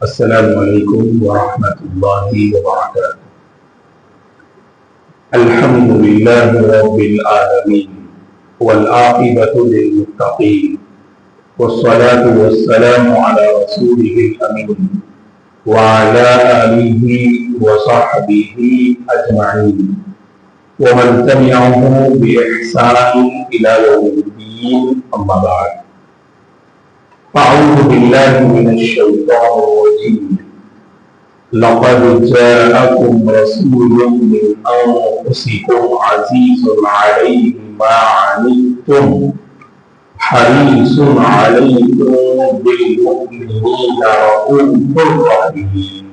السلام علیکم ورحمۃ اللہ وبرکاتہ۔ الحمد للہ رب العالمین والعاقبۃ للمتقین والصلاة والسلام علی رسولہ الامین وعلی آلہ وصحبہ اجمعین ومن تبعہ بإحسان الی یوم الدین، اما بعد۔ اعوذ باللہ من الشیطان الرجیم۔ لقد جاءکم رسول من انفسکم عزیز علیہ ما عنتم حریص علیکم بالمؤمنین رؤوف رحیم۔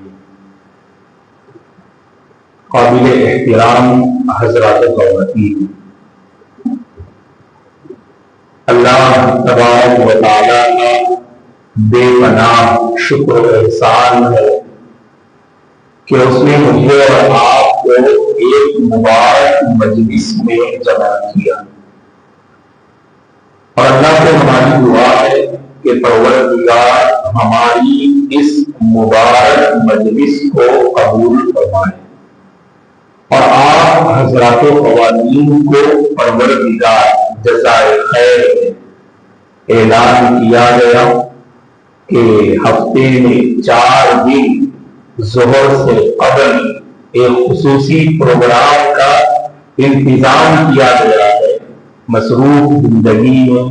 قابل احترام حضرات خواتین، اللہ تبارک و تعالیٰ کا بے پناہ شکر و احسان ہے کہ اس نے مجھے اور آپ کو ایک مبارک مجلس میں جمع کیا، اور اللہ سے ہماری دعا ہے کہ پروردگار ہماری اس مبارک مجلس کو قبول فرمائے، اور آپ حضرات و خواتین کو پروردگار جزائے خیر۔ اعلان کیا گیا کہ ہفتے میں 4 دن ظہر سے قبل ایک خصوصی پروگرام کا انتظام کیا گیا ہے۔ مصروف زندگی میں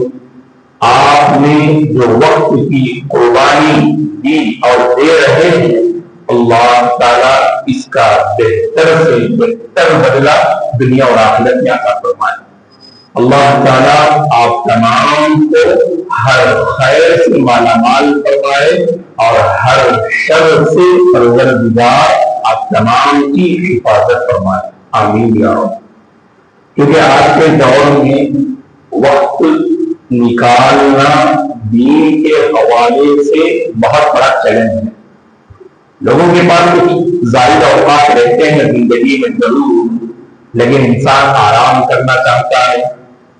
آپ نے جو وقت کی قربانی دی اور دے رہے ہیں، اللہ تعالیٰ اس کا بہتر سے بہتر بدلہ دنیا اور آخرت میں عطا فرمائے۔ اللہ تعالیٰ آپ تمام کو ہر خیر سے مالا مال فرمائے اور ہر شر سے پروردگار آپ تمام کی حفاظت فرمائے، آمین یا رب۔ کیونکہ آج کے دور میں وقت نکالنا دین کے حوالے سے بہت بڑا چیلنج ہے۔ لوگوں کے پاس کچھ زائد اوقات رہتے ہیں زندگی میں ضرور، لیکن انسان آرام کرنا چاہتا ہے،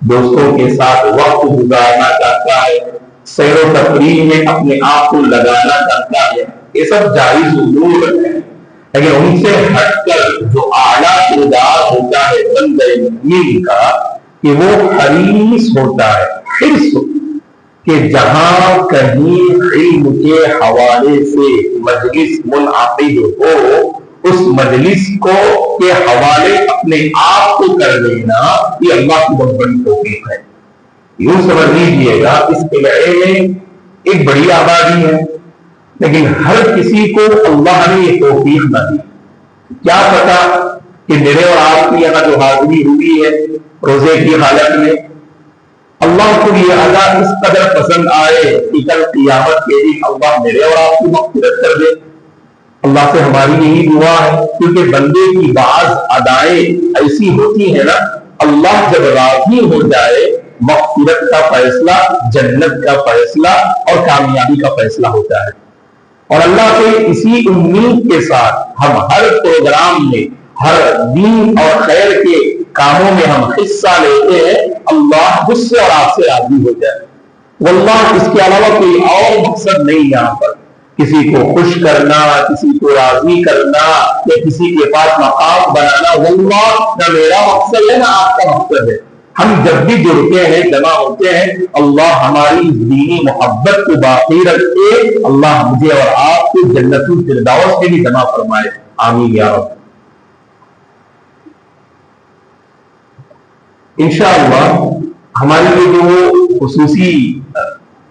دوستوں کے ساتھ وقت گزارنا چاہتا ہے، سیر و تفریح میں اپنے آپ کو لگانا چاہتا ہے، یہ سب جائز امور ہے، لیکن ان سے ہٹ کر جو اعلیٰ کردار ہوتا ہے بندہ مومن کا، کہ وہ حریص ہوتا ہے، حرص، کہ جہاں کہیں علم کے حوالے سے مجلس منعقد ہو، اس مجلس کو کے حوالے اپنے آپ کو کر دینا، یہ اللہ کی بہت بڑی توفیق ہے۔ یوں سمجھ لیجیے گا اس علاقے میں ایک بڑی آبادی ہے، لیکن ہر کسی کو اللہ نے یہ توفیق نہ دی۔ کیا پتا کہ میرے اور آپ کی یہاں جو حاضری ہوئی ہے روزے کی حالت میں، اللہ کو یہ ادا اس قدر پسند آئے کہ کل قیامت کے دن اللہ میرے اور آپ کی مغفرت کر دے۔ اللہ سے ہماری یہی دعا ہے، کیونکہ بندے کی بعض ادائیں ایسی ہوتی ہیں نا، اللہ جب راضی ہو جائے مغفرت کا فیصلہ، جنت کا فیصلہ اور کامیابی کا فیصلہ ہوتا ہے۔ اور اللہ سے اسی امید کے ساتھ ہم ہر پروگرام میں، ہر دین اور خیر کے کاموں میں ہم حصہ لیتے ہیں، اللہ مجھ سے اور آپ سے راضی ہو جائے۔ واللہ اس کے علاوہ کوئی اور مقصد نہیں یہاں پر، کسی کو خوش کرنا، کسی کو راضی کرنا یا کسی کے پاس مقام بنانا، واللہ نہ میرا مقصد ہے نہ آپ کا مقصد ہے۔ ہم جب بھی جڑتے ہیں، جمع ہوتے ہیں، اللہ ہماری دینی محبت کو باقی رکھے، اللہ مجھے اور آپ کو جنت الفردوس میں بھی جمع فرمائے، آمین یا رب۔ انشاءاللہ ہماری یہ جو خصوصی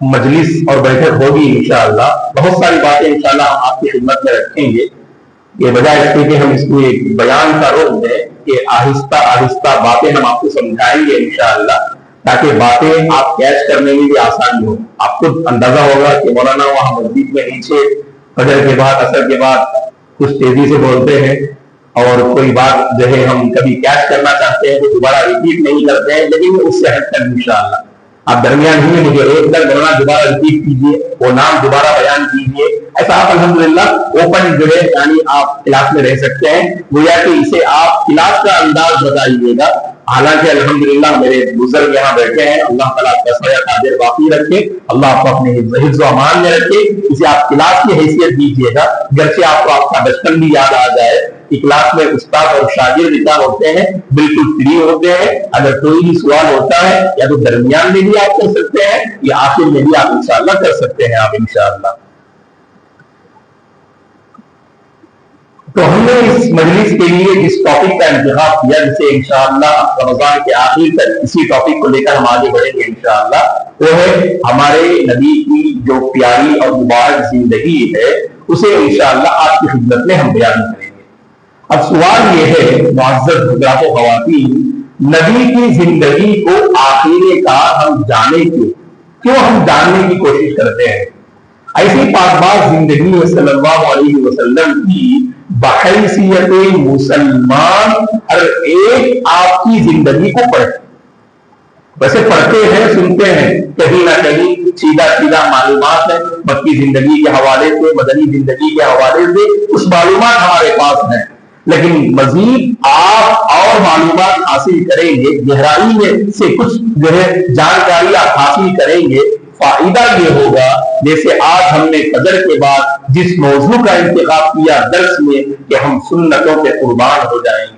مجلس اور بیٹھک ہوگی، انشاءاللہ بہت ساری باتیں انشاءاللہ ہم آپ کی خدمت میں رکھیں گے۔ یہ بجائے اس کے کہ ہم اس کو ایک بیان کا رخ دیں کہ آہستہ آہستہ باتیں ہم آپ کو سمجھائیں گے انشاءاللہ، تاکہ باتیں آپ کیچ کرنے میں بھی آسانی ہو۔ آپ کو اندازہ ہوگا کہ مولانا وہاں مسجد میں نیچے فجر کے بعد، عصر کے بعد کچھ تیزی سے بولتے ہیں، اور کوئی بات جو ہے ہم کبھی کیچ کرنا چاہتے ہیں تو دوبارہ ریپیٹ نہیں کرتے ہیں، لیکن اس سے ہٹ کر انشاءاللہ آپ درمیان ہی مجھے ایک دن مولانا دوبارہ ریپیٹ کیجیے، وہ نام دوبارہ بیان کیجیے، ایسا آپ الحمدللہ اوپن جو ہے یعنی آپ کلاس میں رہ سکتے ہیں، گویا کہ اسے آپ کلاس کا انداز بتائیے گا، حالانکہ الحمدللہ میرے بزرگ یہاں بیٹھے ہیں، اللہ تعالیٰ کا سایہ قادر باقی رکھے، اللہ آپ کو اپنے حفظ و امان میں رکھے، اسے آپ کلاس کی حیثیت دیجیے گا، گرچہ آپ کو آپ کا بچپن بھی یاد آ جائے کہ کلاس میں استاد اور شاگرد نکاح ہوتے ہیں، بالکل فری ہوتے ہیں، اگر کوئی بھی سوال ہوتا ہے یا تو درمیان میں بھی آپ کر سکتے ہیں یا آخر میں بھی آپ انشاءاللہ کر سکتے ہیں آپ انشاءاللہ۔ تو ہم نے اس مجلس کے لیے جس ٹاپک کا انتخاب کیا، جسے انشاءاللہ رمضان کے آخر تک اسی ٹاپک کو لے کر ہم آگے بڑھیں گے انشاءاللہ، وہ ہے ہمارے نبی کی جو پیاری اور مبارک زندگی ہے، اسے انشاءاللہ آپ کی خدمت میں ہم بیان کریں گے۔ اب سوال یہ ہے معزز حضرات و خواتین، نبی کی زندگی کو آخر کار ہم جانے کیوں ہم جاننے کی کوشش کرتے ہیں؟ ایسی پاک باز زندگی میں صلی اللہ علیہ وسلم کی بحیثیت مسلمان ہر ایک آپ کی زندگی کو پڑھے، ویسے پڑھتے ہیں سنتے ہیں، کہیں نہ کہیں سیدھا معلومات ہے مکی زندگی کے حوالے سے، مدنی زندگی کے حوالے سے کچھ معلومات ہمارے پاس ہیں، لیکن مزید آپ اور معلومات حاصل کریں گے، گہرائی میں سے کچھ جو ہے جانکاری آپ حاصل کریں گے، فائدہ یہ ہوگا جیسے آج ہم نے فجر کے بعد جس موضوع کا انتخاب کیا درس میں کہ ہم سنتوں کے قربان ہو جائیں گے،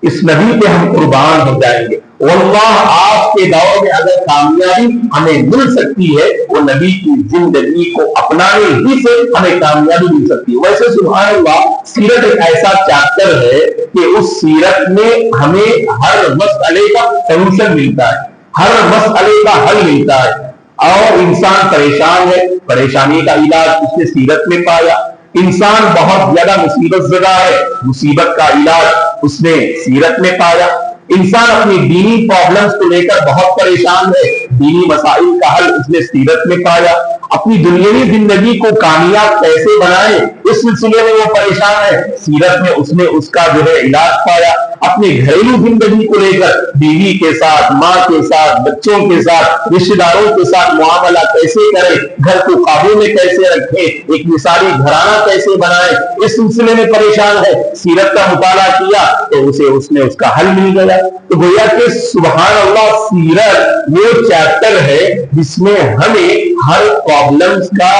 اس نبی پہ ہم قربان ہو جائیں گے، واللہ آپ کے دور میں اگر کامیابی ہمیں مل سکتی ہے وہ نبی کی زندگی کو اپنانے ہی سے ہمیں کامیابی مل سکتی ہے۔ ویسے سبحان اللہ سیرت ایک ایسا چیپٹر ہے کہ اس سیرت میں ہمیں ہر مسئلے کا سولوشن ملتا ہے، ہر مسئلے کا حل ملتا ہے، اور انسان پریشان ہے، پریشانی کا علاج اس نے سیرت میں پایا، انسان بہت زیادہ مصیبت زدہ ہے، مصیبت کا علاج اس نے سیرت میں پایا، انسان اپنی دینی پرابلمز کو لے کر بہت پریشان ہے، دینی مسائل کا حل اس نے سیرت میں پایا، اپنی دنیاوی زندگی کو کامیاب کیسے بنائے اس سلسلے میں وہ پریشان ہے، سیرت میں اس نے اس کا جو ہے علاج پایا، اپنی گھریلو زندگی کو لے کر بیوی کے ساتھ، ماں کے ساتھ، بچوں کے ساتھ، رشتہ داروں کے ساتھ معاملہ کیسے کرے، گھر کو قابو میں کیسے رکھے، ایک مثالی گھرانہ کیسے بنائے، اس سلسلے میں پریشان ہے، سیرت کا مطالعہ کیا تو اس نے اس کا حل مل گیا۔ تو گویا کہ سبحان اللہ سیرت وہ چیپٹر ہے جس میں ہمیں ہر پرابلمز کا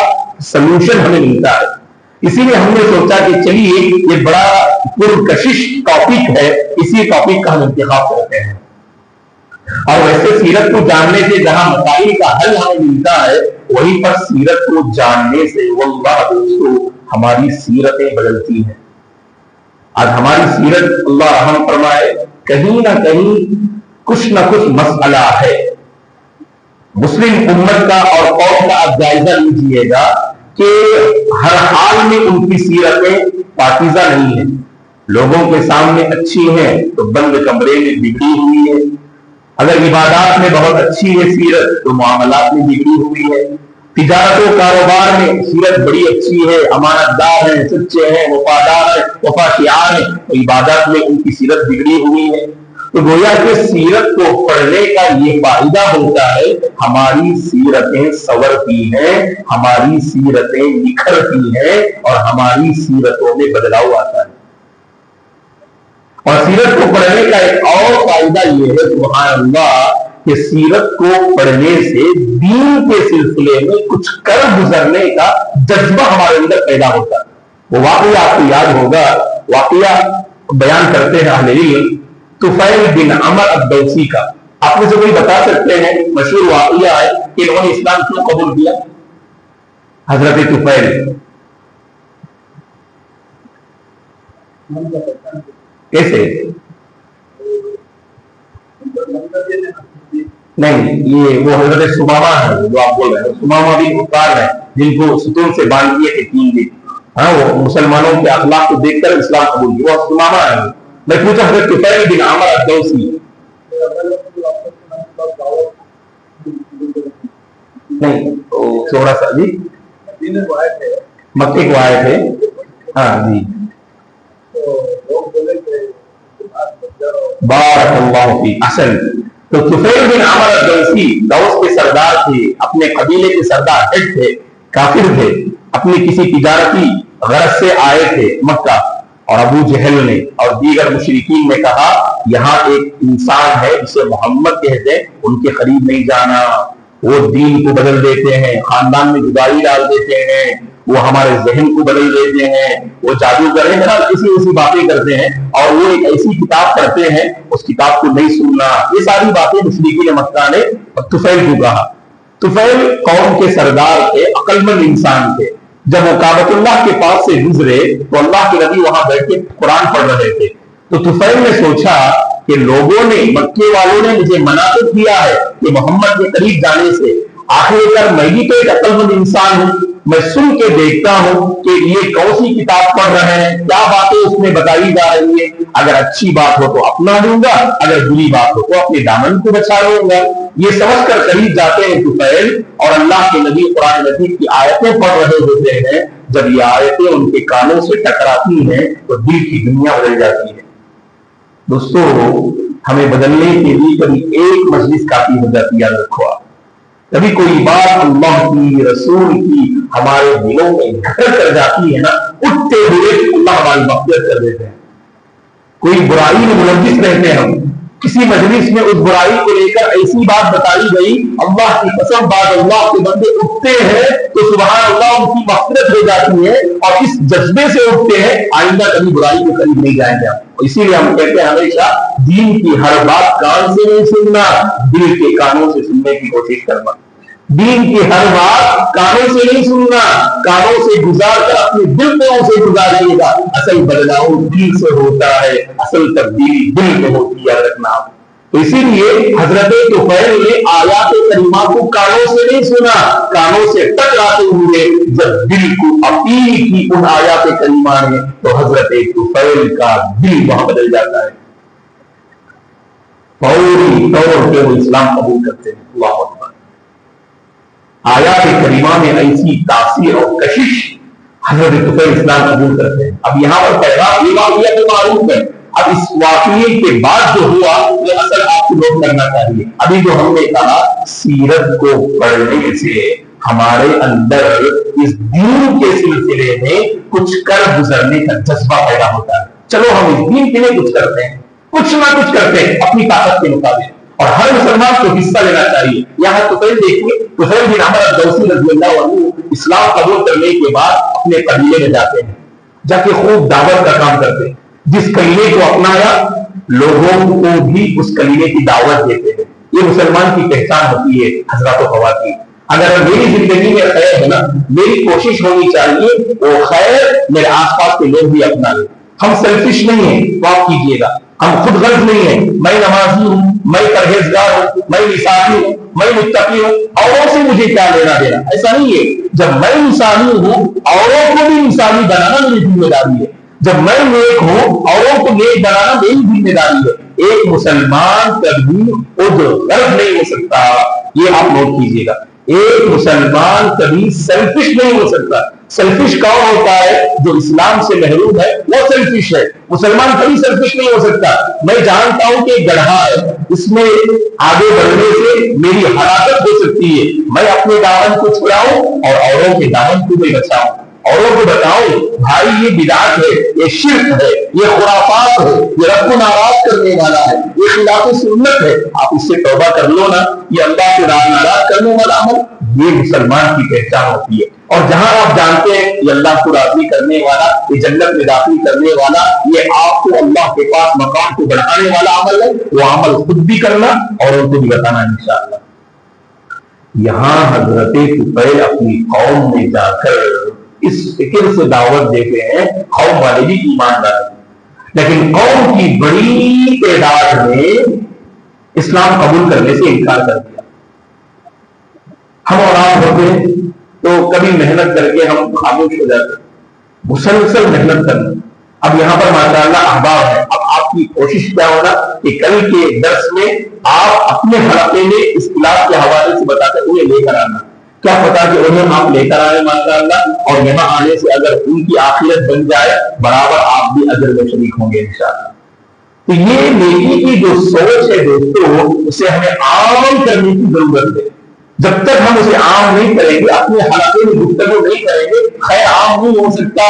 سلوشن ہمیں ملتا ہے، اسی لیے ہم نے سوچا کہ چلیے یہ بڑا پرکشش ٹاپک ہے، اسی ٹاپک کا ہم انتخاب کرتے ہیں۔ اور ویسے سیرت کو جاننے سے جہاں مسائل کا حل ہمیں ملتا ہے، وہیں پر سیرت کو جاننے سے واللہ دوستو ہماری سیرتیں بدلتی ہیں۔ آج ہماری سیرت اللہ رحم فرمائے کہیں نہ کہیں کچھ نہ کچھ مسئلہ ہے، مسلم امت کا اور قوم کا آپ جائزہ لیجیے گا کہ ہر حال میں ان کی سیرتیں پاکیزہ نہیں ہیں، لوگوں کے سامنے اچھی ہیں تو بند کمرے میں بگڑی ہوئی ہے، اگر عبادات میں بہت اچھی ہے سیرت تو معاملات میں بگڑی ہوئی ہے، تجارت و کاروبار میں سیرت بڑی اچھی ہے، امانت دار ہیں، سچے ہیں، وفادار ہیں، وفاشیار ہیں، تو عبادات میں ان کی سیرت بگڑی ہوئی ہے۔ تو گویا کہ سیرت کو پڑھنے کا یہ فائدہ ہوتا ہے ہماری سیرتیں سنورتی ہیں، ہماری سیرتیں نکھرتی ہیں اور ہماری سیرتوں میں بدلاؤ آتا ہے۔ اور سیرت کو پڑھنے کا ایک اور فائدہ یہ ہے سبحان اللہ کہ سیرت کو پڑھنے سے دین کے سلسلے میں کچھ کر گزرنے کا جذبہ ہمارے اندر پیدا ہوتا ہے۔ وہ واقعہ آپ کو یاد ہوگا، واقعہ بیان کرتے ہیں اہل علم طفیل بن عمر الدوسی کا، آپ مجھے کوئی بتا سکتے ہیں مشہور واقعہ ہے کہ انہوں نے اسلام کیوں قبول کیا؟ حضرت طفیل کیسے؟ نہیں، یہ وہ حضرت سمامہ ہے جو آپ بول رہے ہیں، سمامہ بھی کفار ہے جن کو ستون سے باندھ دیے تھے 3 دن، ہاں وہ مسلمانوں کے اخلاق کو دیکھ کر اسلام قبول کیا، وہ سمامہ ہے۔ میں پوچھا حضرت طفیل بن عمر الدوسی، نہیں تھوڑا سا جی مکے کو آئے تھے، ہاں جی، بارک اللہ فی احسن۔ تو طفیل بن عمر الدوسی دوس کے سردار تھے، اپنے قبیلے کے سردار ہیڈ تھے، کافر تھے، اپنی کسی تجارتی غرض سے آئے تھے مکہ، اور ابو جہل نے اور دیگر مشرکین نے کہا یہاں ایک انسان ہے جسے محمد کہتے ہیں، ان کے قریب نہیں جانا، وہ دین کو بدل دیتے ہیں، خاندان میں جدائی ڈال دیتے ہیں، وہ ہمارے ذہن کو بدل دیتے ہیں، وہ جادوگر ہیں، ایسی باتیں کرتے ہیں، اور وہ ایک ایسی کتاب پڑھتے ہیں اس کتاب کو نہیں سننا۔ یہ ساری باتیں مشرکین مکہ نے طفیل کو کہا۔ طفیل قوم کے سردار تھے، عقل مند انسان تھے۔ جب وہ کعبۃ اللہ کے پاس سے گزرے تو اللہ کے نبی وہاں بیٹھ کے قرآن پڑھ رہے تھے، تو طفیل نے سوچا کہ لوگوں نے، مکے والوں نے مجھے منع تو کیا ہے کہ محمد کے قریب جانے سے، آخر میں بھی تو ایک عقل مند انسان ہوں، میں سن کے دیکھتا ہوں کہ یہ کون سی کتاب پڑھ رہے ہیں، کیا باتیں اس میں بتائی جا رہی ہیں، اگر اچھی بات ہو تو اپنا لوں گا، اگر بری بات ہو تو اپنے دامن کو بچا لوں گا۔ یہ سمجھ کر قریب جاتے ہیں طفیل، اور اللہ کے نبی قرآن مجید کی آیتیں پڑھ رہے ہوتے ہیں۔ جب یہ آیتیں ان کے کانوں سے ٹکراتی ہیں تو دل کی دنیا بدل جاتی ہے۔ دوستو، ہمیں بدلنے کے لیے کبھی ایک مجلس کافی ہو جاتی ہے، یاد رکھو آپ۔ کبھی کوئی بات اللہ کی، رسول کی ہمارے دلوں میں گھر کر جاتی ہے نا، اٹھتے ہوئے اللہ ہماری مغفرت کر دیتے ہیں۔ کوئی برائی میں ملوث رہتے ہیں ہم، کسی مجلس میں اس برائی کو لے کر ایسی بات بتائی گئی، اللہ کی قسم بعد اللہ کے بندے اٹھتے ہیں تو سبحان اللہ ان کی مغفرت ہو جاتی ہے، اور اس جذبے سے اٹھتے ہیں آئندہ کبھی برائی کے قریب نہیں جائیں گے۔ اسی لیے ہم کہتے ہیں ہمیشہ دین کی ہر بات کان سے نہیں سننا، دل کے کانوں سے سننے کی کوشش کرنا۔ دین کی ہر بات کانوں سے نہیں سننا، کانوں سے گزار کر اپنے دل میں اسے گزاریے گا۔ اصل بدلاؤ دل سے ہوتا ہے، اصل تبدیلی دل میں ہوتی ہے، رکھنا۔ تو اسی لیے حضرت طفیل نے آیات کریمہ کو کانوں سے نہیں سنا، کانوں سے ٹکراتے ہوئے جب دل کو اپیل کی ان آیات کریمہ نے، تو حضرت طفیل کا دل وہاں بدل جاتا ہے، فوری طور پہ وہ اسلام قبول کرتے ہیں۔ اللہ اکبر۔ آیات کریمہ میں ایسی تاثیر اور کشش، حضرت طفیل اسلام قبول کرتے ہیں۔ اب یہاں پر پیغام یہ واقعہ تو معروف ہے، اب اس واقعے کے بعد جو ہوا یہ اصل آپ کو نوٹ کرنا چاہیے۔ ابھی جو ہم نے کہا سیرت کو پڑھنے سے ہمارے اندر اس دین کے سلسلے میں کچھ کر گزرنے کا جذبہ پیدا ہوتا ہے۔ چلو ہم اس دین کے لیے کچھ کرتے ہیں، کچھ نہ کچھ کرتے ہیں اپنی طاقت کے مطابق، اور ہر مسلمان کو حصہ لینا چاہیے۔ یہاں طفیل دیکھیے، طفیل بن عمرو الدوسی رضی اللہ عنہ اسلام قبول کرنے کے بعد اپنے قبیلے میں جاتے ہیں، جا کے خوب دعوت کا کام کرتے ہیں۔ جس کلیمے کو اپنایا لوگوں کو بھی اس کلیمے کی دعوت دیتے ہیں۔ یہ مسلمان کی پہچان ہوتی ہے حضرات و خواتین۔ اگر میری زندگی میں خیر ہے نا، میری کوشش ہونی چاہیے وہ خیر میرے آس پاس کے لوگ بھی اپنا لیں۔ ہم سیلفش نہیں ہیں تو آپ کیجئے گا، ہم خود غرض نہیں ہیں، میں نمازی ہوں، میں پرہیزگار ہوں، میں مثالی ہوں، میں متقی ہوں، اوروں سے مجھے کیا لینا دینا، ایسا نہیں ہے۔ جب میں مثالی ہوں اوروں کو بھی مثالی بنانا میری ذمہ داری ہے، جب میں نیک ہوں اوروں کو نیک بنانا میری ذمہ داری ہے۔ ایک مسلمان کبھی خود غرض نہیں ہو سکتا، یہ آپ نوٹ کیجئے گا۔ ایک مسلمان کبھی سیلفش نہیں ہو سکتا۔ سیلفش کون ہوتا ہے؟ جو اسلام سے محروم ہے وہ سیلفش ہے۔ مسلمان کبھی سیلفش نہیں ہو سکتا۔ میں جانتا ہوں کہ گڑھا ہے، اس میں آگے بڑھنے سے میری ہلاکت ہو سکتی ہے، میں اپنے دامن کو چھڑاؤں اور اوروں کے دامن کو بھی بچاؤں، اوروں کو بتاؤں بھائی یہ بدعت ہے، یہ شرک ہے، یہ خرافات ہے، یہ رب کو ناراض کرنے والا ہے، یہ خلاف سنت ہے، آپ اس سے توبہ کر لو نا، یہ اللہ کو ناراض کرنے والا عمل، یہ مسلمان کی پہچان ہوتی ہے۔ اور جہاں آپ جانتے ہیں یہ اللہ کو راضی کرنے والا، یہ جنت میں داخل کرنے والا، یہ آپ کو اللہ کے پاس مقام کو بڑھانے والا عمل ہے، وہ عمل خود بھی کرنا اور ان کو بھی بتانا انشاءاللہ۔ یہاں حضرت طفیل اپنی قوم میں جا کر اس فکر سے دعوت دیتے ہیں، قوم والے بھی ایمان لائے، لیکن قوم کی بڑی تعداد نے اسلام قبول کرنے سے انکار کر دیا۔ ہم اور آپ ہوتے تو کبھی محنت کر کے ہم خاموش ہو جاتے، مسلسل محنت کرنا۔ اب یہاں پر ماشاءاللہ احباب ہے، اب آپ کی کوشش کیا ہونا کہ کل کے درس میں آپ اپنے حلقے میں اس کلاس کے حوالے سے بتاتے ہوئے لے کر آنا، کیا پتا کہ انہیں آپ لے کر آئے ماشاءاللہ، اور یہاں آنے سے اگر ان کی آخرت بن جائے برابر آپ بھی اجر میں شریک ہوں گے انشاءاللہ۔ تو یہ نیکی کی جو سوچ ہے دوستو، اسے ہمیں عام کرنے کی ضرورت ہے۔ جب تک ہم اسے عام نہیں کریں گے، اپنے حلقے میں گفتگو نہیں کریں گے، خیر عام نہیں ہو سکتا،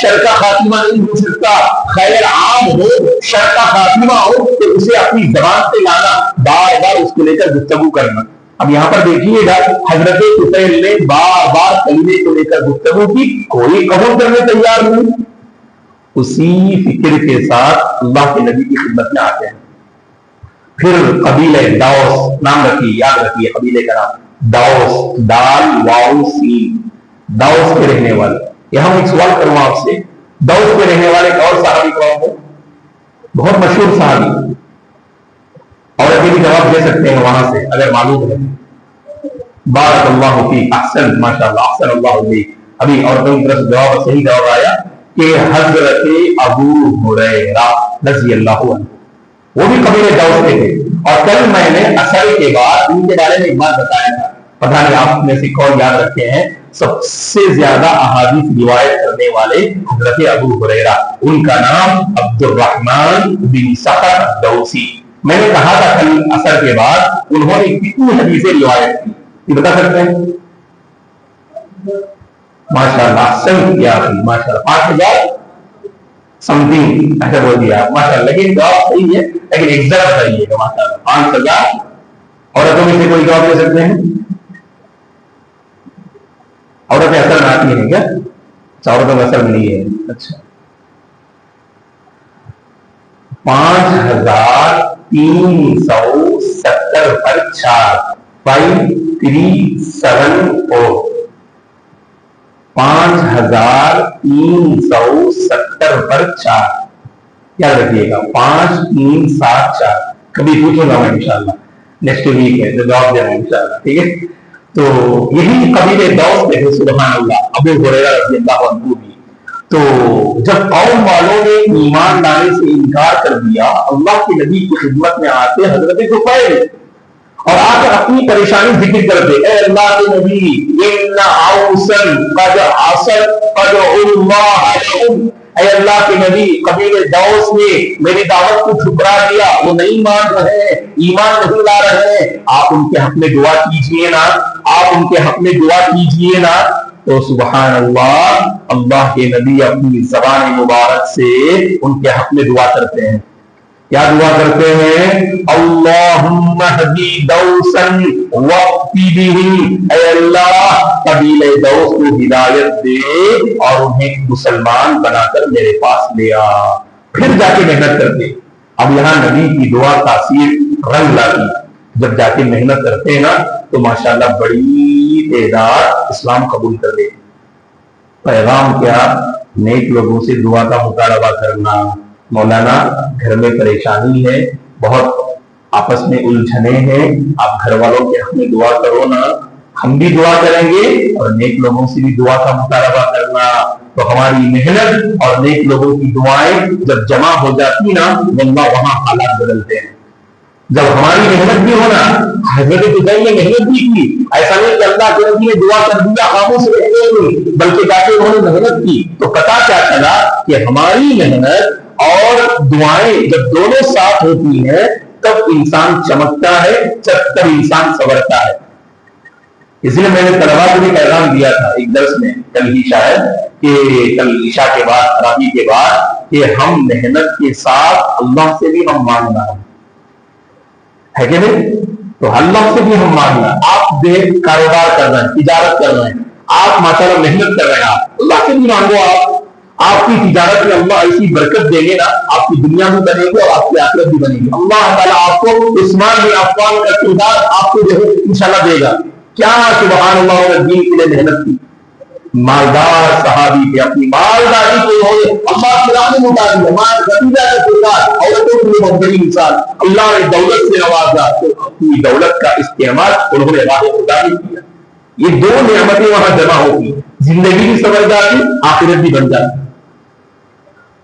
شر کا خاتمہ نہیں ہو سکتا۔ خیر عام ہو، شر کا خاتمہ ہو تو اسے اپنی زبان سے لانا، بار بار اس کو لے کر گفتگو کرنا۔ اب یہاں پر دیکھیے گا، حضرت طفیل نے بار بار کلمے کو لے کر گفتگو کی، کوئی قبول کرنے تیار نہیں۔ اسی فکر کے ساتھ اللہ کے نبی کی خدمت میں آتے ہیں۔ پھر قبیلہ دوس، نام رکھیے، یاد رکھیے قبیلے کا نام دوس، دال واؤ سین، دوس کے رہنے والے۔ یہاں میں ایک سوال کروں آپ سے، دوس کے رہنے والے ایک اور صحابی کون ہے؟ بہت مشہور صحابی، اور ابھی بھی جواب دے سکتے ہیں وہاں سے اگر معلوم ہے۔ بارک اللہ فیک، احسن، ماشاءاللہ، احسن اللہ علیک۔ ابھی اور دوسری طرف جواب، صحیح جواب آیا کہ حضرت ابو ہریرہ رضی اللہ عنہ، وہ بھی قبیلے دوس کے تھے۔ اور کل میں نے عصر کے بعد ان کے بارے میں ایک بات بتایا تھا، پتہ نہیں آپ میں سے کون یاد رکھتے ہیں، سب سے زیادہ احادیث روایت کرنے والے حضرت ابو ہریرہ، ان کا نام عبد الرحمن بن صخر الدوسی۔ میں نے کہا تھا کل عصر کے بعد انہوں نے کتنی حدیثیں روایت کی، یہ بتا سکتے ہیں؟ ماشاءاللہ، احسن کیا، ماشاءاللہ 5000 سم تھنگ ایسا بول دیا، ماشاءاللہ۔ لیکن جواب صحیح ہے، لیکن ایگزیکٹ صحیح ہے، ماشاءاللہ 5000۔ عورتوں میں سے کوئی جواب دے سکتے ہیں؟ عورتیں اثر میں آتی ہیں کیا؟ اچھا، عورتوں میں اثر نہیں ہے، اچھا۔ 5370 پر 4، 5374، 5370 پر 4، یاد رکھیے گا 5374۔ کبھی پوچھوں گا میں انشاءاللہ، نیکسٹ ویک ہے جو جواب دینا انشاءاللہ، ٹھیک ہے؟ تو یہی قبیلے دوس میں تھے، سبحان اللہ، ابو ہریرہ رضی اللہ عنہ بھی۔ تو جب قوم والوں نے ایمان لانے سے انکار کر دیا، اللہ کے نبی کی خدمت میں آتے حضرت طفیل اور آ کر اپنی پریشانی ذکر کرتے، اے اللہ کے نبی، ان اوسن قد عصت فادعوا اللہ لهم، اے اللہ کے نبی، قبیلے دوس نے میری دعوت کو ٹھکرا دیا، وہ نہیں مان رہے ہیں، ایمان نہیں لا رہے ہیں، آپ ان کے حق میں دعا کیجئے نا، آپ ان کے حق میں دعا کیجئے نا۔ تو سبحان اللہ، اللہ کے نبی اپنی زبان مبارک سے ان کے حق میں دعا کرتے ہیں۔ کیا دعا کرتے ہیں؟ اللہم اہدی دوسا وقتی بہم، اے اللہ قبیلہ دوس کو ہدایت دے اور انہیں مسلمان بنا کر میرے پاس لے آ۔ پھر جا کے محنت کرتے۔ اب یہاں نبی کی دعا تاثیر رنگ لاتی، جب جا کے محنت کرتے ہیں نا تو ماشاءاللہ بڑی تعداد اسلام قبول کر لے۔ پیغام کیا؟ نیک لوگوں سے دعا کا مطالبہ کرنا۔ مولانا گھر میں پریشانی ہے، بہت آپس میں الجھنے ہیں، آپ گھر والوں کے حق میں دعا کرو نا، ہم بھی دعا کریں گے اور نیک لوگوں سے بھی دعا کا مطالبہ کرنا۔ تو ہماری محنت اور نیک لوگوں کی دعائیں جب جمع ہو جاتی نا، واللہ وہاں حالات بدلتے ہیں۔ جب ہماری محنت بھی ہونا، حضرت طفیل نے محنت بھی کی، ایسا نہیں کہ اللہ کے نبی نے دعا کر دیا خاموش رہ گئے، بلکہ جا کے انہوں نے محنت کی۔ تو پتا کیا چلا کہ ہماری محنت اور دعائیں جب دونوں ساتھ ہوتی ہیں تب انسان چمکتا ہے، تب انسان سنورتا ہے۔ اس لیے میں نے طلبا کو بھی پیغام دیا تھا ایک درس میں کل ہی شاید، کہ کل عشاء کے بعد، تراویح کے بعد، کہ ہم محنت کے ساتھ اللہ سے بھی ہم مانگنا ہے کہ نہیں؟ تو اللہ سے بھی ہم مانگنا۔ آپ کاروبار کر رہے ہیں، تجارت کر رہے ہیں، آپ ماشاءاللہ محنت کر رہے ہیں، اللہ سے بھی مانگو۔ آپ کی تجارت میں اللہ ایسی برکت دیں گے نا، آپ کی دنیا بھی بنے گی اور آپ کی آخرت بھی بنے گی۔ اللہ تعالیٰ آپ کو عثمان بن عفان کا کردار آپ کو جو ہے انشاءاللہ دے گا۔ کیا سبحان اللہ، دین کے لیے محنت کی، مالدار صحابی تھے، اپنی مالداری کو اللہ کی راہ میں اتار دیا، ختیجہ کے کردار، عورتوں کی بہترین مثال، اللہ نے دولت سے نوازا تو اپنی دولت کا استعمال انہوں نے راہ خدا میں کیا۔ یہ دو نعمتیں وہاں جمع ہوتی، زندگی بھی سمجھ جاتی، آخرت بھی بن جاتی۔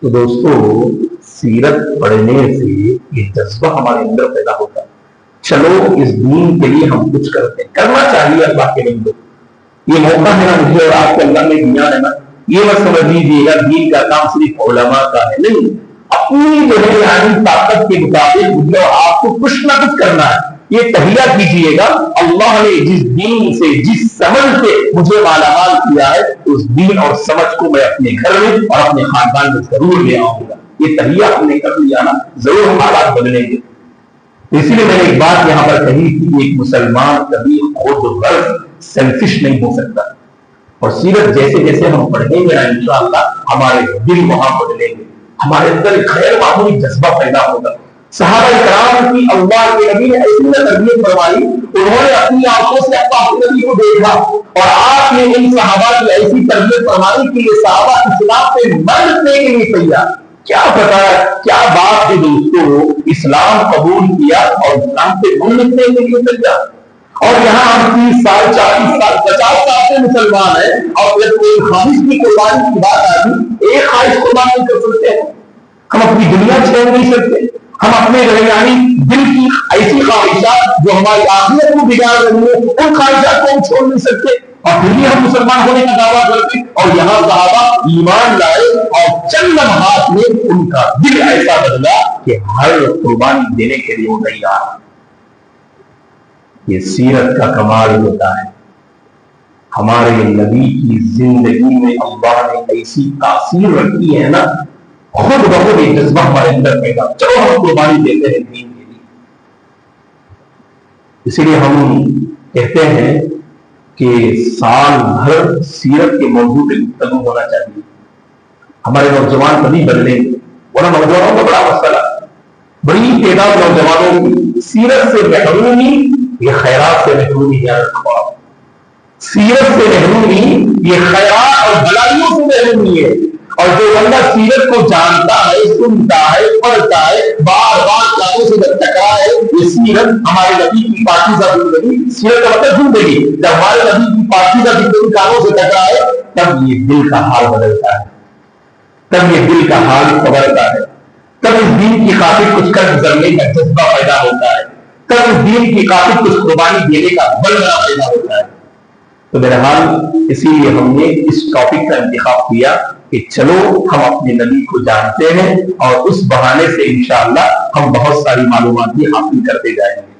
تو دوستو، سیرت پڑھنے سے یہ جذبہ ہمارے اندر پیدا ہوتا ہے، چلو اس دین کے لیے ہم کچھ کرتے ہیں، کرنا چاہیے اللہ کے بندو۔ یہ موقع ہے نا مجھے اور آپ کو اللہ نے دیا ہے نا، یہ مت سمجھ لیجیے گا دین کا کام صرف علماء کا ہے، نہیں، اپنی جو ہے یعنی طاقت کے مطابق مجھے اور آپ کو کچھ نہ کچھ کرنا ہے۔ یہ تحیہ کیجئے گا اللہ نے جس دین سے جس سمجھ سے مجھے مالامال کیا ہے اس دین اور سمجھ کو میں اپنے گھر میں اور اپنے خاندان میں ضرور لے آؤں گا. یہ تحیہ ہم نے کر لیا نا ضرور حالات بدلیں گے. اسی لیے میں نے ایک بات یہاں پر کہی تھی ایک مسلمان کبھی خود غرض سیلفش نہیں ہو سکتا اور سیرت جیسے جیسے ہم پڑھیں گے انشاءاللہ ہمارے دل وہاں بدلیں گے ہمارے اندر غیر معمولی جذبہ پیدا ہوگا. صحابہ کرام کی اللہ کے نبی نے ایسی تربیت فرمائی انہوں نے اپنی آنکھوں سے اللہ کے نبی کو دیکھا اور آپ نے ان صحابہ کی ایسی تربیت فرمائی کہ یہ صحابہ اسلام پہ مرنے کے لیے تیار. کیا پتا کیا بات ہے دوستوں اسلام قبول کیا اور اسلام پہ مرنے کے لیے تیار. اور یہاں ہم 30 سال 40 سال 50 سال سے مسلمان ہیں اور جب کوئی خواہش کی قربانی کی بات آتی ایک خواہش قربان نہیں کر سکتے ہم اپنی دنیا چھوڑ نہیں سکتے ہم اپنے یعنی دل کی ایسی خواہشات جو ہماری آخرت کو بگاڑ رہی ہے ان خواہشات کو ہم چھوڑ نہیں سکتے اور پھر بھی ہم مسلمان ہونے کا دعویٰ کرتے اور یہاں صحابہ ایمان لائے اور چند لمحات میں ان کا دل ایسا بدلا کہ ہر قربانی دینے کے لیے وہ تیار. یہ سیرت کا کمال ہوتا ہے. ہمارے نبی کی زندگی میں اللہ نے ایسی تاثیر رکھی ہے نا خود بخود ایک جذبہ ہمارے اندر پیدا چلو ہم قربانی دیتے ہیں دین کے لیے. اسی لیے ہم کہتے ہیں کہ سال بھر سیرت کے موضوع پہ گفتگو ہونا چاہیے. ہمارے نوجوان کبھی بدلیں گے ورنہ نوجوانوں کا بڑا مسئلہ بڑی تعداد نوجوانوں کی سیرت سے محرومی یہ خیرات سے محرومی یاد رکھو. سیرت سے محرومی یہ خیرات اور بلائیوں سے محرومی ہے. اور جو بندہ سیرت کو جانتا ہے سنتا ہے پڑھتا ہے بار بار کانوں سے جب ٹکرائے یہ سیرت ہمارے نبی کی پاکیزہ زندگی سیرت کا مطلب زندگی جب ہمارے نبی کی پاکیزہ زندگی کانوں سے ٹکرائے تب یہ دل کا حال بدلتا ہے تب یہ دل کا حال بدلتا ہے تب اس دین کی خاطر کچھ کر گزرنے کا جذبہ پیدا ہوتا ہے تب اس دین کی خاطر کچھ قربانی دینے کا بلنا پیدا ہوتا ہے. تو بہرحال اسی لیے ہم نے اس ٹاپک کا انتخاب کیا کہ چلو ہم اپنے نبی کو جانتے ہیں اور اس بہانے سے انشاءاللہ ہم بہت ساری معلومات بھی حاصل کرتے جائیں گے.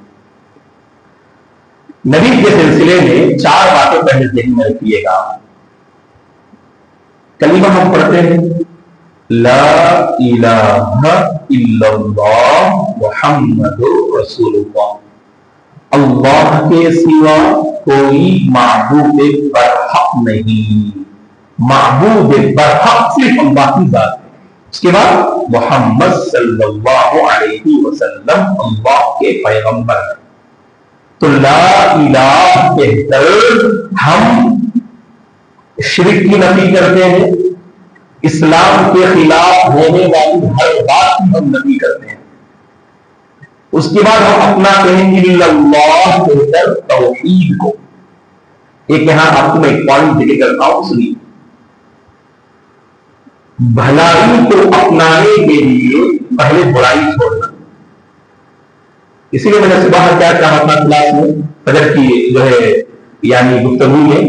نبی کے سلسلے میں 4 باتیں پہلے ذہن میں رکھیے گا. کلمہ ہم پڑھتے ہیں لا الہ الا اللہ محمد رسول اللہ. اللہ کے سوا کوئی معبود برحق نہیں. معبود برحق صرف اللہ کی ذات ہے. اس کے بعد محمد صلی اللہ علیہ وسلم اللہ کے پیغمبر ہیں. تو لا الہ کہہ کر ہم شرک کی نفی کرتے ہیں اسلام کے خلاف ہونے والی ہر بات کی ہم نفی کرتے ہیں. اس کے بعد ہم اپنا کہیں گے اللہ کہہ کر توحید کو. ایک یہاں آپ کو میں ایک پوائنٹ ذکر کرتا ہوں سنیے. بھلائی کو اپنانے کے لیے پہلے برائی چھوڑنا. اسی لیے میں نے صبح کیا کہا اپنا کلاس میں فجر کی جو ہے یعنی گفتگو میں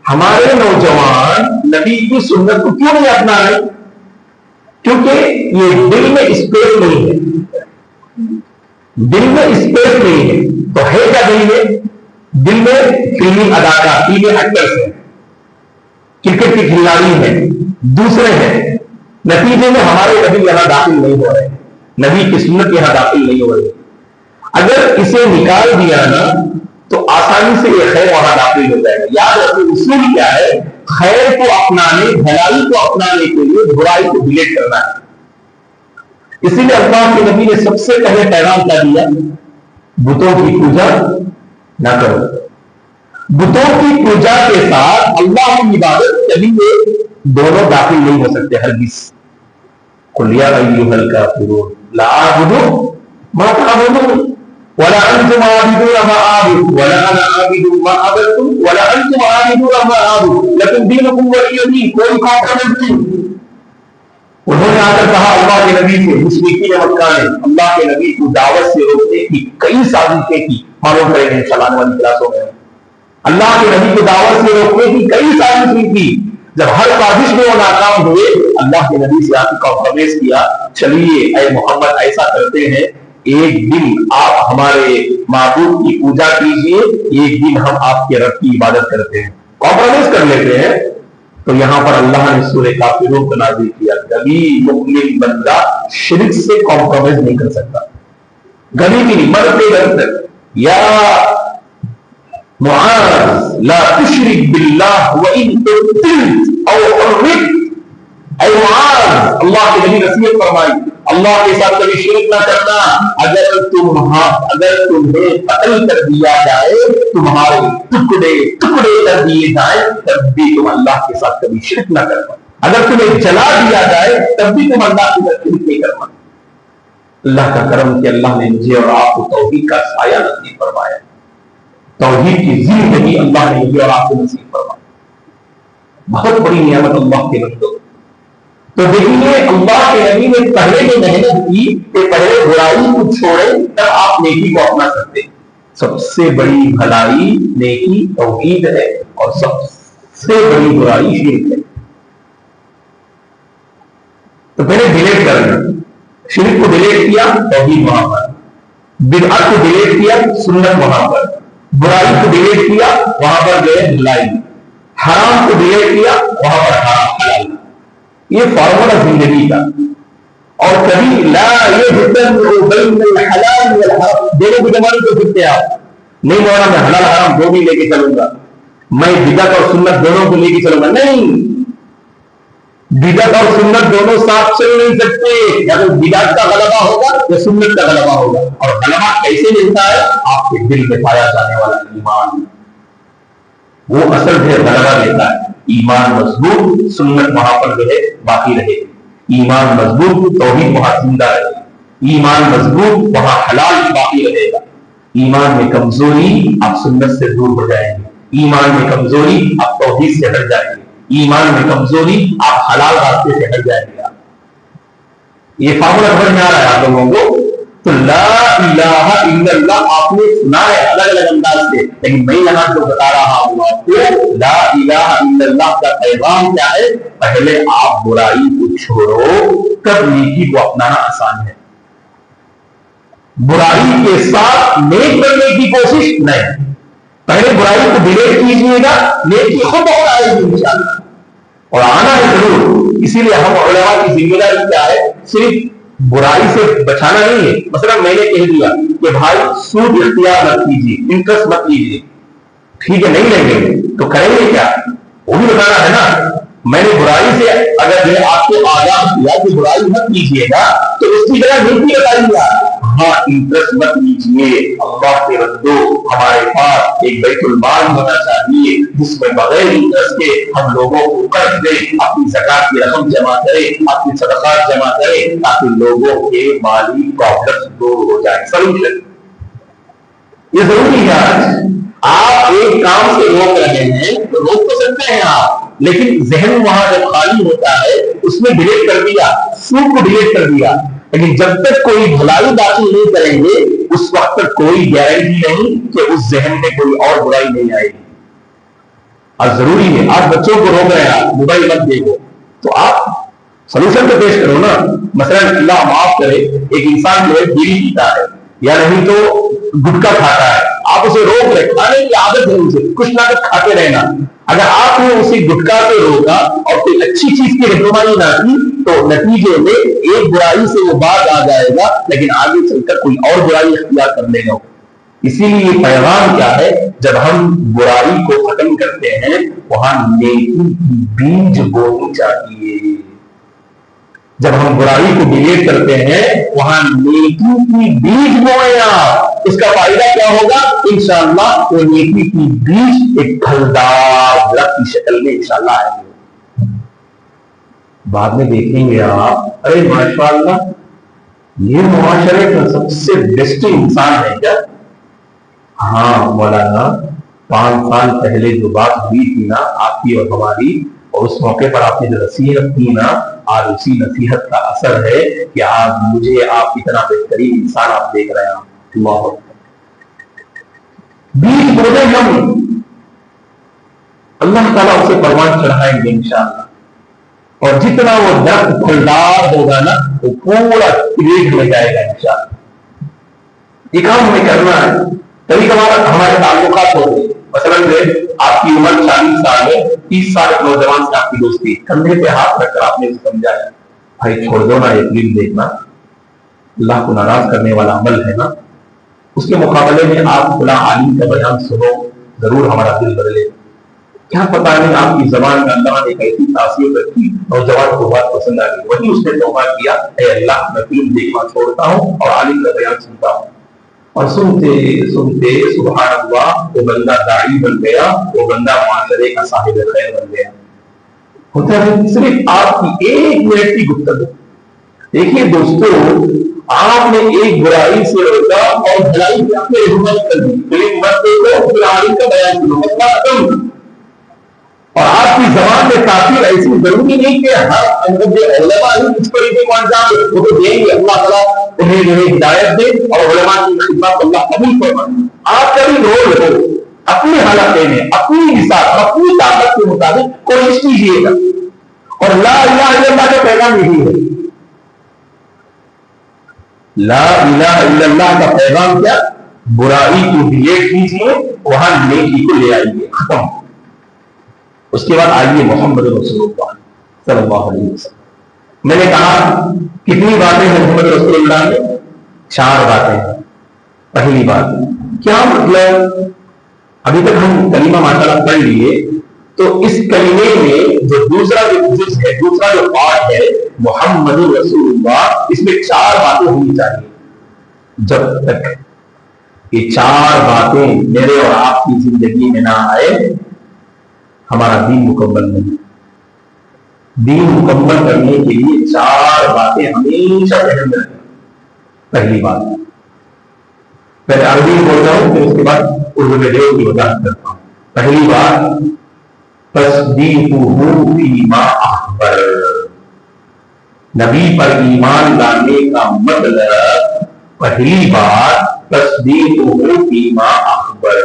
ہمارے نوجوان نبی کی سنت کو کیوں نہیں اپنا رہے کیونکہ یہ دل میں اسپیس نہیں ہے. دل میں اسپیس نہیں ہے تو ہے کیا دل میں دل میں فلمی اداکار فلمی ایکٹرس ہیں کرکٹ کے کھلاڑی ہیں دوسرے ہیں. نتیجے میں ہمارے نبی یہاں داخل نہیں ہو رہے نبی کی سنت یہاں داخل نہیں ہو رہی. اگر اسے نکال دیا نا تو آسانی سے یہ خیر وہاں داخل ہو جائے گا. یاد رکھو اصول کیا ہے خیر کو اپنانے بھلائی کو اپنانے کے لیے برائی کو ڈیلیٹ کرنا ہے. اسی لیے اللہ کے نبی نے سب سے پہلے پیغام کیا دیا بتوں کی پوجا نہ کرو. بتوں کی پوجا کے ساتھ اللہ کی عبادت کبھی یہ دونوں داخل نہیں ہو سکتے ہرگز. قل یا ایھا الکافرون لا اعبد ما تعبدون ولا انتم عابدون ما اعبد ولا انا عابد ما عبدتم ولا انتم عابدون ما اعبد لكم دينكم ولي دين. کوئی کمپرومائز نہیں. انہوں نے آ کر کہا اللہ کے نبی سے مشرکین مکہ نے اللہ کے نبی کو دعوت سے روکنے کی کئی سازشیں کی. معلوم کریں گے چلانے والی کلاسوں میں اللہ کے نبی کو دعوت سے روکنے کی کئی سازشیں کی. جب ہر سازش میں وہ ناکام ہوئے اللہ کے نبی سے آ کے کمپرومائز کیا چلیے اے محمد ایسا کرتے ہیں ایک دن آپ ہمارے معبود کی پوجا کیجئے، ایک دن ہم آپ کے رب کی عبادت کرتے ہیں، کمپرومائز کر لیتے ہیں. تو یہاں پر اللہ نے سورہ کافرون کو نازل کیا. کبھی مؤمن بندہ شرک سے کمپرومائز نہیں کر سکتا، کبھی بھی نہیں، مرتے دم تک. یا معاذ لا تشرک باللہ وان قتلت او حرمت. اے معاذ، اللہ کے نبی نصیحت فرمائی، اللہ کے ساتھ کبھی شرک نہ کرنا. اگر تمہیں قتل کر دیا جائے، تمہارے ٹکڑے ٹکڑے کر دیے جائیں، تب بھی تم اللہ کے ساتھ کبھی شرک نہ کرنا. اگر تمہیں جلا دیا جائے تب بھی تم اللہ کے ساتھ شرک نہیں کرنا. اللہ کا کرم کہ اللہ نے مجھے اور آپ کو توحید کا سایہ نصیب فرمایا، توحید کی زندگی اللہ نے مجھے اور آپ کو نصیب فرمایا. بہت بڑی نعمت اللہ کے بندوں. تو دیکھیے اللہ کے نبی نے پہلے جو محنت کی کہ پہلے برائی کو چھوڑیں تب آپ نیکی کو اپنا سکتے. سب سے بڑی بھلائی نیکی توحید ہے اور سب سے بڑی برائی شرک ہے. تو پہلے ڈیلیٹ کرنا، شرک کو ڈیلیٹ کیا توحید وہاں پر، بدعت کو ڈیلیٹ کیا سنت وہاں پر، برائی کو ڈیلیٹ کیا وہاں پر گئے بھلائی، حرام کو ڈیلیٹ کیا وہاں پر حرام حلال. یہ فارمولا زندگی کا. اور کبھی لا یجتمع بین الحلال والحرام، دونوں کو جمع نہیں کر سکتے آپ. نہیں مولانا میں حلال حرام دو بھی لے کے چلوں گا، میں بدعت اور سنت دونوں کو لے کے چلوں گا. نہیں، بدعت اور سنت دونوں ساتھ چل نہیں سکتے. یا تو بدعت کا غلبہ ہوگا یا سنت کا غلبہ ہوگا. اور غلبہ کیسے ملتا ہے؟ آپ کے دل میں پایا جانے والا ایمان، وہ اصل ہے غلبہ دیتا ہے. ایمان مضبوط، سنت وہاں پر جو ہے باقی رہے گی. ایمان مضبوط، توحید وہاں زندہ رہے گی. ایمان مضبوط، وہاں حلال باقی رہے گا. ایمان میں کمزوری، آپ سنت سے دور ہو جائیں گے. ایمان میں کمزوری، آپ توحید سے ہٹ جائیں گے. ایمان میں کمزوری، آپ حلال راستے سے ہٹ جائیں گے. یہ فارمولا سمجھ میں آ رہا ہے آپ لوگوں کو؟ تو لا الہ الا اللہ آپ نے سنا ہے الگ الگ انداز سے، لیکن میں یہاں جو بتا رہا ہوں آپ کو، لا الہ الا اللہ کا پیغام کیا ہے؟ پہلے آپ برائی کو چھوڑو، تب نیکی کو اپنانا آسان ہے. برائی کے ساتھ نیک کرنے کی کوشش نہیں. پہلے برائی کو ڈیلیٹ کیجیے گا، نیکی خود بہت آئے گی انشاءاللہ، اور آنا ہے ضرور. اسی لیے ہم علماء کی ذمہ داری کیا ہے؟ صرف برائی سے بچانا نہیں ہے. مثلا میں نے کہہ دیا کہ بھائی سود اختیار مت کیجیے، انٹرسٹ مت لیجیے، ٹھیک ہے نہیں لیں گے تو کریں گے کیا؟ وہ بھی بتانا ہے نا. میں نے برائی سے اگر میں آپ کو آگاہ کیا کہ برائی مت کیجیے گا تو اس کی جگہ نیکی بتائیے. ہاں انٹرسٹ مت لیجیے. اللہ کے بندو، ہمارے پاس ایک بیت المال ہونا چاہیے جس میں بغیر انٹرسٹ کے ہم لوگوں کو قرض دیں، اپنی زکات کی رقم جمع کریں، اپنی صدقات جمع کریں، تاکہ لوگوں کے مالی پرابلم دور ہو جائے. سولوشن یہ ضروری ہے. آپ ایک کام سے روک رہے ہیں تو روک تو سکتے ہیں آپ، لیکن ذہن وہاں جب خالی ہوتا ہے اس میں ڈیلیٹ کر دیا، سود کو ڈیلیٹ کر دیا. لیکن جب تک کوئی بھلائی داخل نہیں کریں گے اس وقت تک کوئی گارنٹی نہیں کہ اس ذہن میں کوئی اور برائی نہیں آئے گی. اور ضروری ہے آپ بچوں کو روک رہے ہیں موبائل مت دیکھو، تو آپ سولوشن تو پیش کرو نا. مثلا اللہ معاف کرے ایک انسان جو ہے بیڑی پیتا ہے یا نہیں تو گٹکا کھاتا ہے، آپ اسے روک رہے، کھانے کی عادت ہے اسے کچھ نہ کچھ کھاتے رہنا. اگر آپ نے اسے گٹکا سے روکا اور کوئی اچھی چیز کی رہنمائی نہ کی تو نتیجے میں ایک برائی سے وہ باز آ جائے گا، لیکن آگے چل کر کوئی اور برائی اختیار کر لے گا. اسی لیے یہ پیغام کیا ہے؟ جب ہم برائی کو ختم کرتے ہیں وہاں نیکی کی بیج بونی چاہیے. جب ہم برائی کو ڈیلیٹ کرتے ہیں وہاں نیکی کی بیج بوئیں آپ. اس کا فائدہ کیا ہوگا؟ انشاءاللہ وہ نیکی کی بیج ایک پھلدار درخت کی شکل میں انشاءاللہ آئیں گے. بعد میں دیکھیں گے آپ، ارے ماشاءاللہ یہ معاشرے کا سب سے بیسٹ انسان ہے کیا؟ ہاں مولانا 5 سال پہلے جو بات ہوئی تھی نا آپ کی اور ہماری، اور اس موقع پر آپ نے جو نصیحت کی نا، آج اسی نصیحت کا اثر ہے کہ آج مجھے آپ اتنا بہترین انسان آپ دیکھ رہے ہیں. اللہ بیج بولے ہم، اللہ تعالیٰ اسے پروان چڑھائیں گے انشاءاللہ. اور جتنا وہ درخت پھلدار ہوگا نا وہ پورا کریٹ ہو جائے گا انشاءاللہ. یہ کام ہمیں کرنا ہے. کبھی کبھار ہمارے تعلقات ہوتے ہیں، مثلاً آپ کی عمر 40 سال ہے، 30 سال ایک نوجوان سے آپ کی دوستی، کندھے پہ ہاتھ رکھ کر آپ نے سمجھایا بھائی چھوڑ دو نا یہ فلم دیکھنا، اللہ کو ناراض کرنے والا عمل ہے نا. اس کے مقابلے میں آپ فلاں عالم کا بیان سنو، ضرور ہمارا دل بدلے. کیا پتا نہیں آپ کی زبان میں اللہ نے ایک ایسی تاثیر رکھی، نوجوان کو بات پسند آ گئی، وہی اس نے توبہ کیا، اے اللہ میں فلم دیکھنا چھوڑتا ہوں اور عالم کا بیان سنتا ہوں. اور سنتے سنتے سبحان اللہ وہ بندہ داعی بن گیا، وہ بندہ معاشرے کا صاحب خیر بن گیا. ہوتا ہے صرف آپ کی ایک منٹ کی گفتگو. دیکھیے دوستو، آپ نے ایک برائی سے روکا اور بھلائی کی آپ نے حکومت کر دی. فلم مت دیکھو، پھر عالم کا بیان سنو، مسئلہ ختم. اور آپ کی زبان میں تاثیر ایسی ضروری نہیں کہ ہر جو علماء ہیں اس طریقے کو انجام دے، وہ تو دیں گے، اللہ تعالیٰ انہیں جو ہے ہدایت دے اور علماء کی خدمت اللہ قبول فرمائے. آپ کا بھی رول ہو اپنی حالت میں، اپنی مثال، اپنی طاقت کے مطابق کوشش کیجیے گا. اور لا الہ الا اللہ کا پیغام یہی ہے. لا الہ الا اللہ کا پیغام کیا؟ برائی کو ڈیلیٹ کیجیے، وہاں نیکی کو لے آئیے، ختم. اس کے بعد آئیے محمد رسول اللہ صلی اللہ علیہ وسلم. میں نے کہا کتنی باتیں ہیں محمد رسول اللہ میں؟ 4 باتیں ہیں. پہلی بات کیا مطلب؟ ابھی تک ہم کلمہ ماشاءاللہ پڑھ لیے، تو اس کلمے میں جو دوسرا جو پارٹ ہے محمد رسول اللہ، اس میں 4 باتیں ہونی چاہیے. جب تک یہ 4 باتیں میرے اور آپ کی زندگی میں نہ آئے، ہمارا دین مکمل نہیں. دین مکمل کرنے کے لیے 4 باتیں ہمیشہ ذہن میں رکھیں. پہلی بات، میں عربی بولتا ہوں پھر اس کے بعد اردو میں دیو کی وضاحت کرتا ہوں. پہلی بات تصدیقہ فیما اخبر. نبی پر ایمان لانے کا مطلب پہلی بات تصدیقہ فیما اخبر،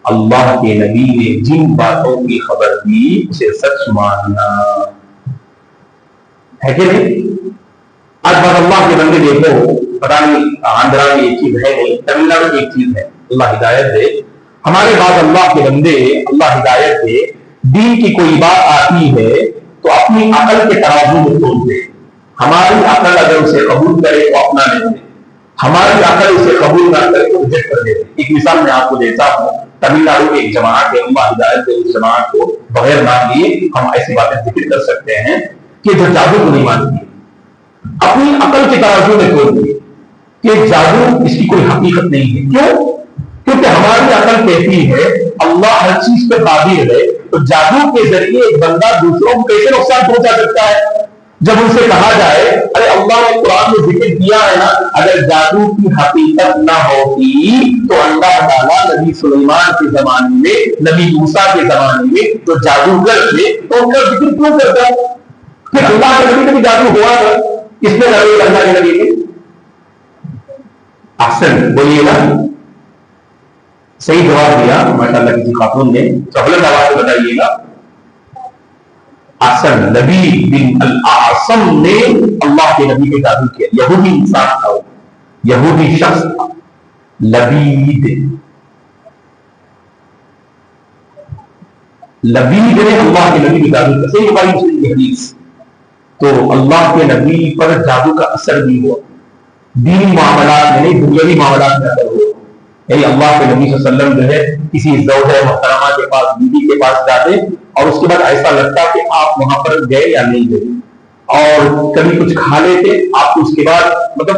اللہ کے نبی نے جن باتوں کی خبر دی اسے سچ ماننا ہے کہ نہیں. آج بات اللہ کے بندے دیکھو، پتا نہیں آندھرا میں ایک چیز ہے نہیں، تمل ناڈو میں ایک چیز ہے، اللہ ہدایت دے. ہمارے بعد اللہ کے بندے، اللہ ہدایت دے، دین کی کوئی بات آتی ہے تو اپنی عقل کے ترازو میں تولتے. ہماری عقل اگر اسے قبول کرے تو اپنا لیتے، ہماری عقل اسے قبول نہ کرے تو ریجیکٹ کر دیتے. ایک مثال میں آپ کو دیتا ہوں. تمل ناڈو کی ایک جماعت ہے، اللہ ہدایت دے، اس جماعت کو بغیر مان لیے ہم ایسی باتیں ذکر کر سکتے ہیں کہ جو جادو کو نہیں مانتی، اپنی عقل کے ترازو میں تولتے کہ جادو اس کی کوئی حقیقت نہیں ہے. کیوں؟ کیونکہ ہماری عقل کہتی ہے اللہ ہر چیز پہ قادر ہے، تو جادو کے ذریعے ایک بندہ دوسروں کو کیسے نقصان پہنچا سکتا ہے؟ جب ان سے کہا جائے ارے اللہ نے قرآن میں ذکر کیا ہے نا، اگر جادو کی حقیقت نہ ہوتی تو اللہ تعالیٰ نبی سلیمان کے زمانے میں، نبی موسیٰ کے زمانے میں جو جادوگر تھے تو ان کا ذکر کیوں کرتا ہے؟ کہ اللہ کے نبی کا بھی جادو ہوا ہے، کس نے کرے اللہ کے نبی نے؟ احسن بولیے نا، صحیح جواب دیا ماشاءاللہ کسی خاتون نے. سہولت آواز سے بتائیے گا. احسن، نبی بن الاعصم نے اللہ کے نبی کے جادو کیا. یہودی انسان تھا، یہودی شخص تھا، لبید نے اللہ کے نبی کے جادو کیا. صحیح بخاری مسلم کی حدیث. تو اللہ کے نبی پر جادو کا اثر بھی ہوا، دینی معاملات میں نہیں دنیاوی معاملات میں اثر ہوا. یعنی اللہ کے نبی صلی اللہ علیہ وسلم جو ہے کسی زوجہ محترمہ کے پاس، بیوی کے پاس جاتے اور اس کے بعد ایسا لگتا کہ آپ وہاں پر گئے یا نہیں گئے، اور کبھی کچھ کھا لیتے آپ کو اس کے بعد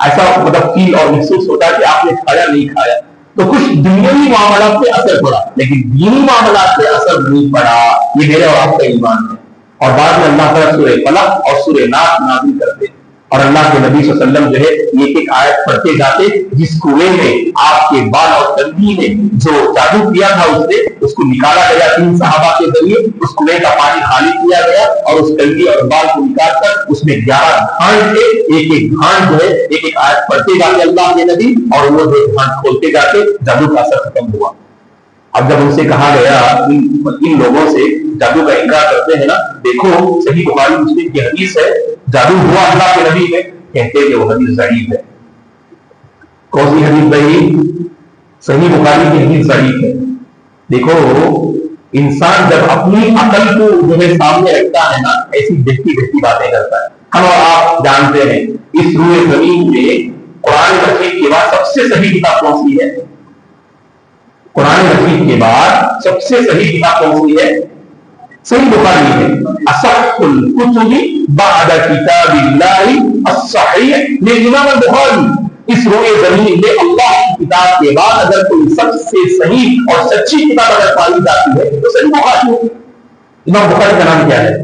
ایسا فیل اور محسوس ہوتا ہے کہ آپ نے کھایا نہیں کھایا. تو کچھ دنیاوی معاملات پہ اثر پڑا لیکن دینی معاملات پہ اثر نہیں پڑا. یہ میرے اور آپ کا ایمان ہے. اور بعد میں اللہ تعالیٰ سورہ فلق اور سورہ ناس نازل کرتے اور اللہ کے نبی صلی اللہ علیہ وسلم جو ہے ایک ایک آیت پڑھتے جاتے، جس کنویں میں آپ کے بال اور تنگی نے جو جادو کیا تھا اس کو نکالا گیا 3 صحابہ کے ذریعے. اس کنویں کا پانی خالی کیا گیا اور اس تنگی اور بال کو نکال کر اس میں 11 گھان تھے. ایک ایک گھان جو ہے ایک ایک آیت پڑھتے جاتے اللہ کے نبی، اور وہ جو گھان کھولتے جاتے، جادو کا اثر ختم ہوا. اب جب ان سے کہا گیا ان لوگوں سے جادو کا انکار کرتے ہیں نا، دیکھو صحیح بخاری مسلم کی حدیث ہے، جادو ہوا اللہ کے نبی میں، کہتے کہ وہ حدیث ضعیف ہے. کون سی حدیث بھائی؟ صحیح بخاری کی حدیث ضعیف ہے. دیکھو انسان جب اپنی عقل کو جو ہے سامنے رکھتا ہے نا، ایسی بہتی بہتی باتیں کرتا ہے. ہم اور آپ جانتے ہیں اس روئے زمین میں قرآن مجید کے بعد سب سے صحیح کتاب کون سی ہے؟ قرآن مجید کے بعد سب سے صحیح کتاب کون سی ہے؟ صحیح بخاری ہے. اصح الکتب بعد کتاب اللہ الصحیح للامام البخاری. اس روئے زمین میں اللہ کی کتاب کے بعد اگر کوئی سب سے صحیح اور سچی کتاب اگر پائی جاتی ہے تو صحیح بخاری ہے. امام بخاری کا نام کیا ہے؟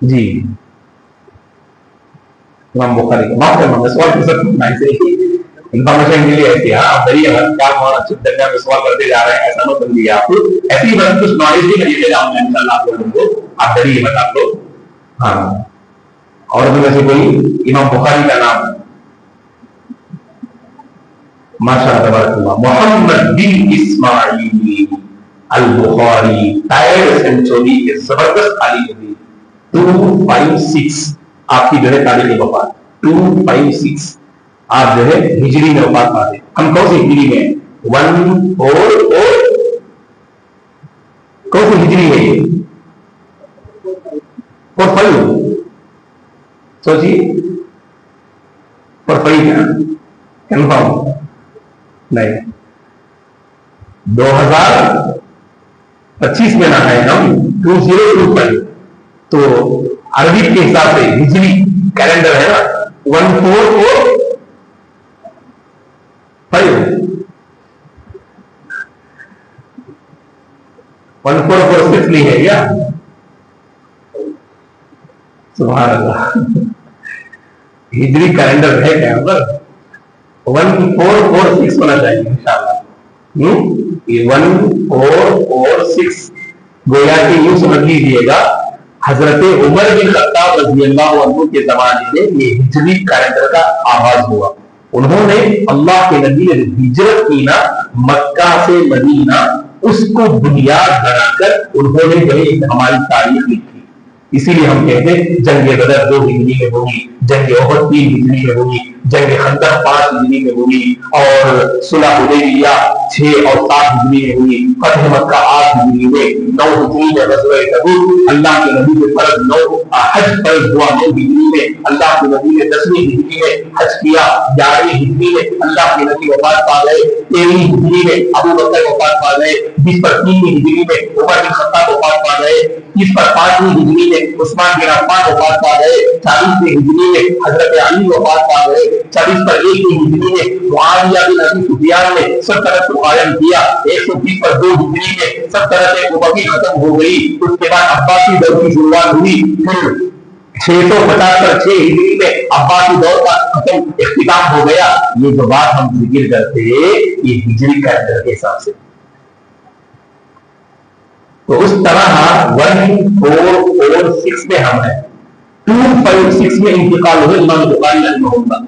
جی امام بخاری کا. معاف کرنا میں سوال پوچھ سکتا ہوں ایسے انفارمیشن کے لیے ایسے. ہاں آپ ذریعے کیا اچھے درجہ میں سوال کرتے جا رہے ہیں، ایسا نہ سمجھیے آپ ایسی بس کچھ نالج بھی خریدے جاؤں گا ان شاء اللہ آپ لوگوں کو. آپ ذریعے بتا دو. ہاں اور بھی ویسے کوئی امام بخاری کا نام؟ ماشاء اللہ تبارک اللہ. محمد بن اسماعیل البخاری، ٹائر سینچوری کے زبردست تعلیم 256 آپ کی جو ہے تاریخ وفات 256. آپ جو ہے ہجری میں وفات پاتے. ہم کون سی ہجری میں؟ 144 کون سی ہجری ہے یہ؟ 45 سوچیے 45 کیا کنفرم نہیں 2025 میں نہ ہے ہم 2025. تو عربی کے حساب سے ہجری کیلنڈر ہے نا 1445. 1446 نہیں ہے کیا؟ سبحان اللہ. ہجری کیلنڈر ہے کیا پر 1446 ہونا چاہیے انشاءاللہ. یہ 1446 گویا کہ یوں سمجھ لیجیے گا حضرت عمر بن خطاب رضی اللہ عنہ کے زمانے میں یہ ہجری کیلنڈر کا آغاز ہوا. انہوں نے اللہ کے نبی نے ہجرت کی نا مکہ سے مدینہ، اس کو بنیاد بنا کر انہوں نے جو ہے ہماری تاریخ لکھی. اسی لیے ہم کہتے ہیں جنگ بدر 2 ہجری میں ہوگی، جنگ احد 3 ہجری میں ہوگی، جنگ خندق 5 ہجری میں ہوگی، اور صلح حدیبیہ 6 اور 7 ہجری میں ہوئی، فتح مکہ 8 ہجری میں، 9 ہجری میں غزوہ تبوک اللہ کے نبی کے فرض حج فرض ہوا 9 ہجری میں، اللہ کے نبی نے 10ویں ہجری میں حج کیا، 11ویں ہجری میں اللہ کے نبی وفات پا گئے، 13ویں ہجری میں ابو بکر وفات پا گئے، 20 پر 3ویں ہجری میں عمر بن خطاب وفات پا گئے، 30 پر 5ویں ہجری میں عثمان بن عفان وفات پا گئے، 40ویں ہجری میں حضرت علی وفات پا گئے، 40 پر 1ویں ہجری میں معاویہ بن ابی سفیان نے سلطنت کو قائم کیا، 120 پر 2 ہجری میں سلطنت اموی ختم ہو گئی. اس کے بعد عباسی دور کی شروعات ہوئی، پھر 650 پر 6 ہجری میں عباسی دور کا ختم اختتام ہو گیا. یہ جو بات ہم ذکر کرتے یہ ہجری کیلنڈر کے حساب سے. تو اس طرح 1446 میں ہم ہیں، 256 میں انتقال ہوئے امام بخاری رحمہ اللہ.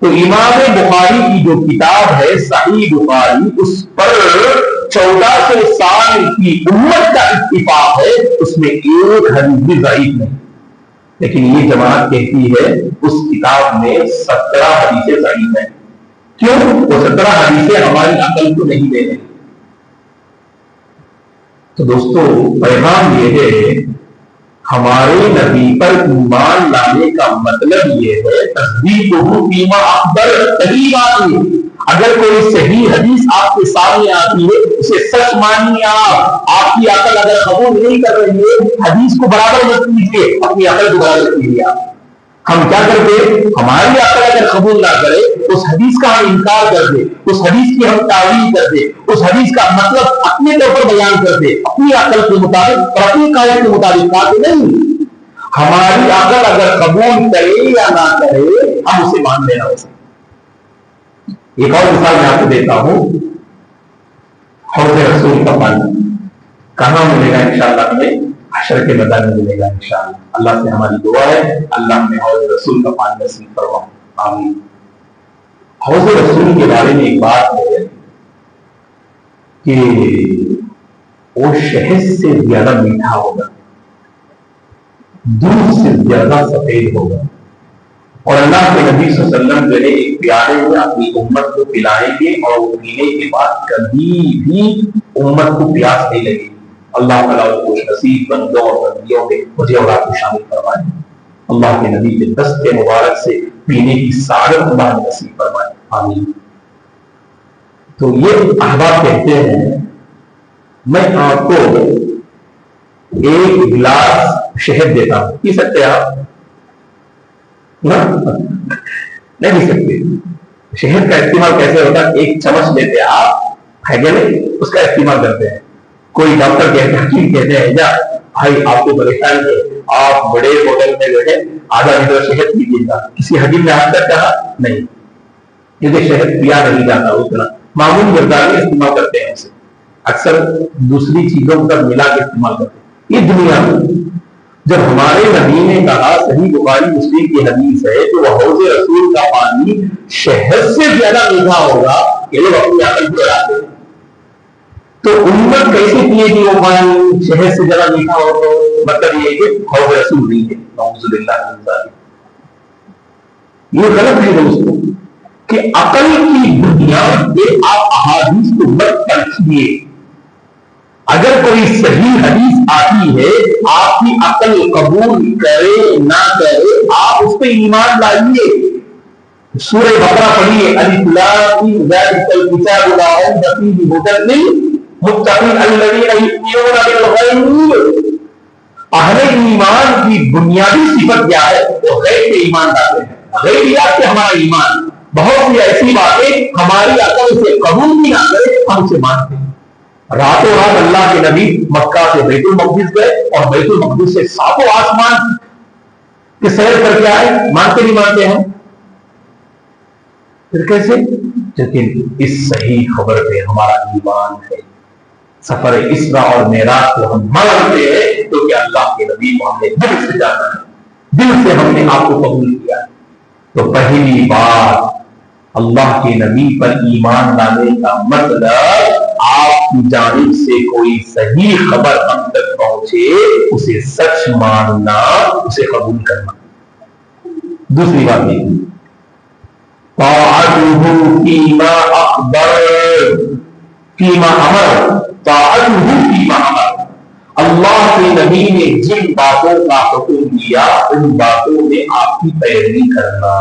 تو امام بخاری کی جو کتاب ہے صحیح بخاری، اس پر 1400 سال کی امت کا اتفاق ہے، اس میں ایک حدیث بھی ضعیف نہیں. لیکن یہ جماعت کہتی ہے اس کتاب میں 17 حدیثیں ضعیف ہیں. کیوں؟ وہ 17 حدیثیں ہماری عقل کو نہیں دے رہی. تو دوستو پیغام یہ ہے ہمارے نبی پر ایمان لانے کا مطلب یہ ہے تصدیق فیما اخبر. صحیح بات ہے، اگر کوئی صحیح حدیث آپ کے سامنے آتی ہے اسے سچ مانیے. آپ کی عقل اگر قبول نہیں کر رہی ہے حدیث کو برابر مت کیجیے، اپنی عقل کو برابر کیجیے. ہم کیا کرتے؟ ہماری عقل اگر قبول نہ کرے اس حدیث کا ہم انکار کر دے، اس حدیث کی ہم تعویل کر دے، اس حدیث کا مطلب اپنے طور پر بیان کر دے اپنی عقل کے مطابق اور اپنی قائد کے مطابق. بات نہیں، ہماری عقل اگر قبول کرے یا نہ کرے ہم اسے مان لینا ہو سکتے. ایک اور مثال میں آپ کو دیتا ہوں، حوض رسول کا پانی کہاں ملے گا؟ انشاءاللہ ہمیں حشر کے میدان میں ملے گا انشاءاللہ. اللہ سے ہماری دعا ہے اللہ ہمیں حوض رسول کا پانی نصیب فرمائے، آمین. حوض رسول کے بارے میں ایک بات ہے کہ وہ شہد سے زیادہ میٹھا ہوگا. دودھ سے زیادہ سفید ہوگا. اور اللہ کے نبی صلی اللہ علیہ وسلم جو ہے ایک پیالے میں اپنی امت کو پلائیں گے اور وہ پینے کے بعد کبھی بھی امت کو پیاس نہیں لگے گی. اللہ تعالیٰ خوش نصیب بندوں اور بندیوں میں مجھے اور آپ کو شامل کروائے. اللہ کے نبی کے دست مبارک سے پینے کی سعادت اللہ نصیب فرمائے. آمین. تو یہ احباب کہتے ہیں میں آپ کو ایک گلاس شہد دیتا ہوں, پی سکتے ہیں آپ؟ نہیں پی سکتے. شہد کا استعمال کیسے ہوتا ہے؟ ایک چمچ لیتے ہیں آپ, ہے اس کا استعمال کرتے ہیں. کوئی ڈاکٹر کہتے ہیں, حکیم کہتے ہیں جا بھائی آپ کو پریشان ہے, آپ بڑے ہوٹل میں جو ہے آدھا لیٹر شہد پیجیے گا. کسی حکیم نے آج تک کہا نہیں, کیونکہ شہد پیا نہیں جاتا اتنا, معمولی مقدار میں استعمال کرتے ہیں اسے, اکثر دوسری چیزوں پر ملا کے استعمال کرتے ہیں. یہ دنیا میں جب ہمارے نبی نے کہا, صحیح بخاری مسلم کی حدیث ہے کہ وہ حوض رسول کا پانی شہد سے زیادہ میٹھا ہوگا, یہ لوگ اپنی عقل کو لڑاتے ہیں. تو امت کیسے پیے گی وہ پانی شہد سے زیادہ میٹھا ہو؟ تو مطلب یہ کہ حوض رسول نہیں ہے. نعوذ باللہ من ذالک. یہ غلط ہے دوستوں کہ عقل کی بنیاد پہ آپ احادیث کو مت پرکھیے. اگر کوئی صحیح حدیث آتی ہے, آپ کی عقل قبول کرے نہ کرے, آپ اس پہ ایمان لائیے. سورہ بقرہ پڑھیے, الف لام میم ذالک الکتاب لا ریب فیہ ھدی للمتقین الذین یؤمنون بالغیب. اہل ایمان کی بنیادی صفت کیا ہے؟ وہ غیب پہ ایمان لاتے ہیں. غیبیات سے ہمارا ایمان, بہت سی ایسی باتیں ہماری عقل سے قبول بھی نہ کرے ہم اسے مانتے ہیں. راتوں رات اللہ کے نبی مکہ سے بیت المقدس گئے اور بیت المقدس سے ساتوں آسمان کے سیر کر کے آئے, مانتے نہیں مانتے ہیں؟ پھر کیسے؟ لیکن اس صحیح خبر پہ ہمارا ایمان ہے. سفر اسرا اور معراج کو ہم مانتے ہیں تو کہ اللہ کے نبی کو ہم نے دل سے جانا ہے, دل سے ہم نے آپ کو قبول کیا ہے. تو پہلی بات اللہ کے نبی پر ایمان لانے کا مطلب آپ کی جانب سے کوئی صحیح خبر ہم تک پہنچے اسے سچ ماننا, اسے قبول کرنا. دوسری بات یہ طاعته فيما اخبر فيما امر, طاعته فيما امر. اللہ کے نبی نے جن باتوں کا حکم دیا ان باتوں میں آپ کی پیروی کرنا.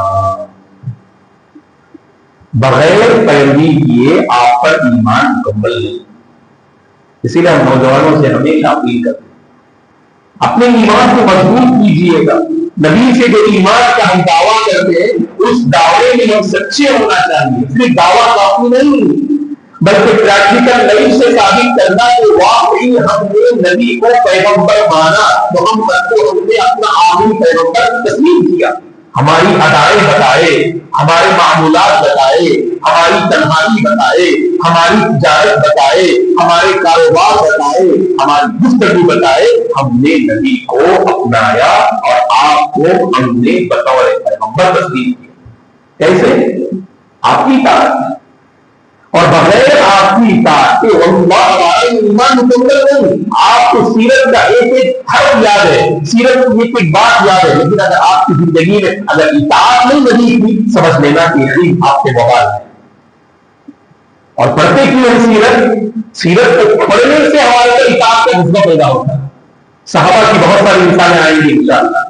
بغیر پیروی کیے آپ پر ایمان مکمل نہیں. اسی لیے ہم نوجوانوں سے ہمیشہ اپیل کرتے ہیں اپنے ایمان کو مضبوط کیجیے گا. نبی سے جو ایمان کا ہم دعویٰ کرتے ہیں اس دعوے میں ہم سچے ہونا چاہیے. صرف دعویٰ کافی نہیں بلکہ پریکٹیکل لائف سے ثابت کرنا کہ واقعی ہم نے نبی کو پیغمبر مانا, محمد کو ہم نے اپنا آخری پیغمبر تسلیم کیا. ہماری ادائیں بتائے, ہمارے معمولات بتائے, ہماری تنہائی بتائے, ہماری تجارت بتائے, ہمارے کاروبار بتائے, ہماری گفتگو بتائے, ہم نے نبی کو اپنایا اور آپ کو ہم نے بطور پیغمبر تسلیم کیا. کیسے؟ آپ کی اطاعت, اور بغیر آپ کی اطاعت کے ہمارا ایمان مکمل نہیں. آپ کو سیرت کا ایک ایک حرف یاد ہے, سیرت کی ایک ایک بات یاد ہے, لیکن اگر آپ کی زندگی میں اگر اطاعت نہیں بنی تھی سمجھ لینا کہ علم آپ کے بغیر ہے. اور پڑھتے کیوں ہے سیرت؟ سیرت کو پڑھنے سے ہمارے اندر اطاعت کا جذبہ پیدا ہوتا ہے. صحابہ کی بہت ساری مثالیں آئیں گی انشاءاللہ,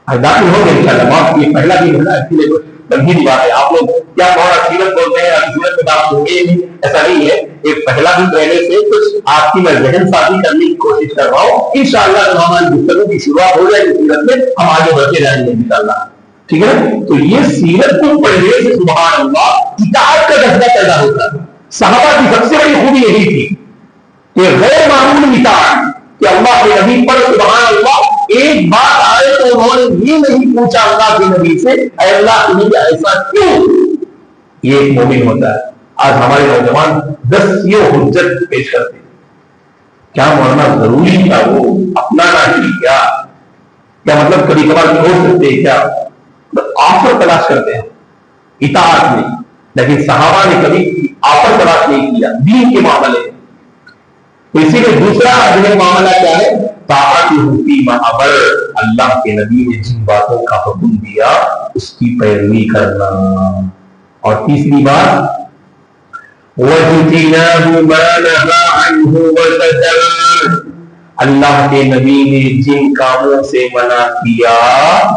داخل ہوں گے انشاءاللہ. آپ یہ پہلا دن ہے نا, اس لیے بنگی بات ہے. آپ لوگ کیا بہت سیرت بولتے ہیں, سیرت میں بات ہوں گے, ایسا نہیں ہے. ایک پہلا دن رہنے سے کچھ آپ کی میں ذہن سازی کرنے کی کوشش کر رہا ہوں. انشاءاللہ جب ہماری گفتگو کی شروعات ہو جائے گی سیرت میں, ہم آگے بڑھتے جائیں گے انشاءاللہ. ٹھیک ہے, تو یہ سیرت کو پڑھنے سے سبحان اللہ اطاعت کا جذبہ پیدا ہوتا ہے. صحابہ کی سب سے بڑی خوبی یہی تھی کہ غیر معمولی اطاعت, کہ اللہ کے نبی پر سبحان اللہ ایک بات آئے تو انہوں نے یہ نہیں پوچھا اللہ کے نبی سے اے اللہ کے نبی ایسا کیوں. یہ ایک مومن ہوتا ہے. آج ہمارے نوجوان 10 یہ حجت پیش کرتے ہیں, کیا مولانا ضروری تھا وہ اپنانا ہی کیا مطلب کبھی کبھار چھوڑ سکتے ہیں کیا, آفر تلاش کرتے ہیں اطاعت میں. لیکن صحابہ نے کبھی آفر تلاش نہیں کیا دین کے معاملے میں. تو اسی لیے دوسرا معاملہ کیا ہے, طاعته فیما امر، اللہ کے نبی نے جن باتوں کا حکم دیا اس کی پیروی کرنا. اور تیسری بات وَاجْتِنَابُ مَا نَهَى عَنْهُ وَزَجَرَ، اللہ کے نبی نے جن کاموں سے منع کیا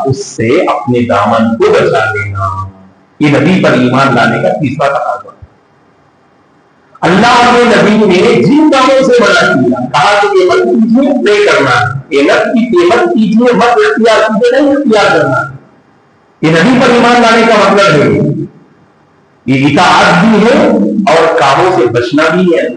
اس سے اپنے دامن کو بچا لینا. یہ نبی پر ایمان لانے کا تیسرا تقاضا. اللہ کے نبی نے جن کاموں سے منع کیا، کہا کہ یہ مت کیجیے، نہیں کرنا. یہ نفس کی قیمت کیجیے، مت اختیار کیجیے، نہیں اختیار کرنا. یہ نبی پر ایمان لانے کا مطلب ہے. یہ اطاعت بھی ہے اور کاموں سے بچنا بھی ہے.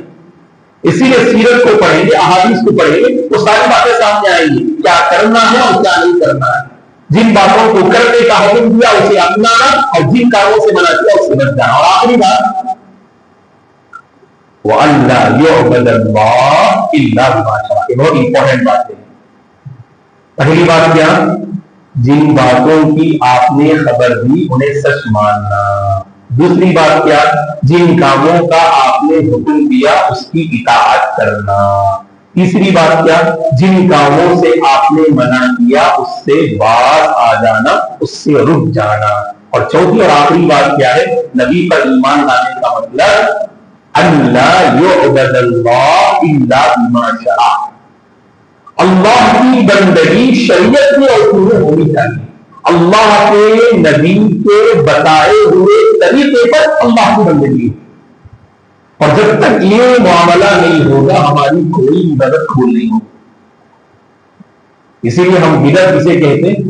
اسی لیے سیرت کو پڑھیں گے، احادیث کو پڑھیں گے تو ساری باتیں سامنے آئیں گی، کیا کرنا ہے اور کیا نہیں کرنا ہے. جن باتوں کو کرنے کا حکم دیا اسے اپنانا اور جن کاموں سے منع کیا اس سے بچ جانا. اور آخری بات وَأَلَّا يُعْبَدَ اللَّهُ إِلَّا بِمَا شَرَعَ، یہ بہت امپورٹنٹ بات ہے. پہلی بات کیا؟ جن باتوں کی آپ نے خبر دی انہیں سچ ماننا. دوسری بات کیا؟ جن کاموں کا آپ نے حکم دیا اس کی اطاعت کرنا. تیسری بات کیا؟ جن کاموں سے آپ نے منع کیا اس سے باز آ جانا، اس سے رک جانا. اور چوتھی اور آخری بات کیا ہے؟ نبی پر ایمان لانے کا مطلب اللہ یعبد اللہ الا بما شرع، اللہ کی بندگی شریعت میں اور پورے ہونی چاہیے. اللہ کے نبی کے بتائے ہوئے طریقے پر اللہ کی بندگی. اور جب تک یہ معاملہ نہیں ہوگا ہماری کوئی عبادت قبول نہیں ہوگی. اسی لیے ہم بدعت کسے کہتے ہیں؟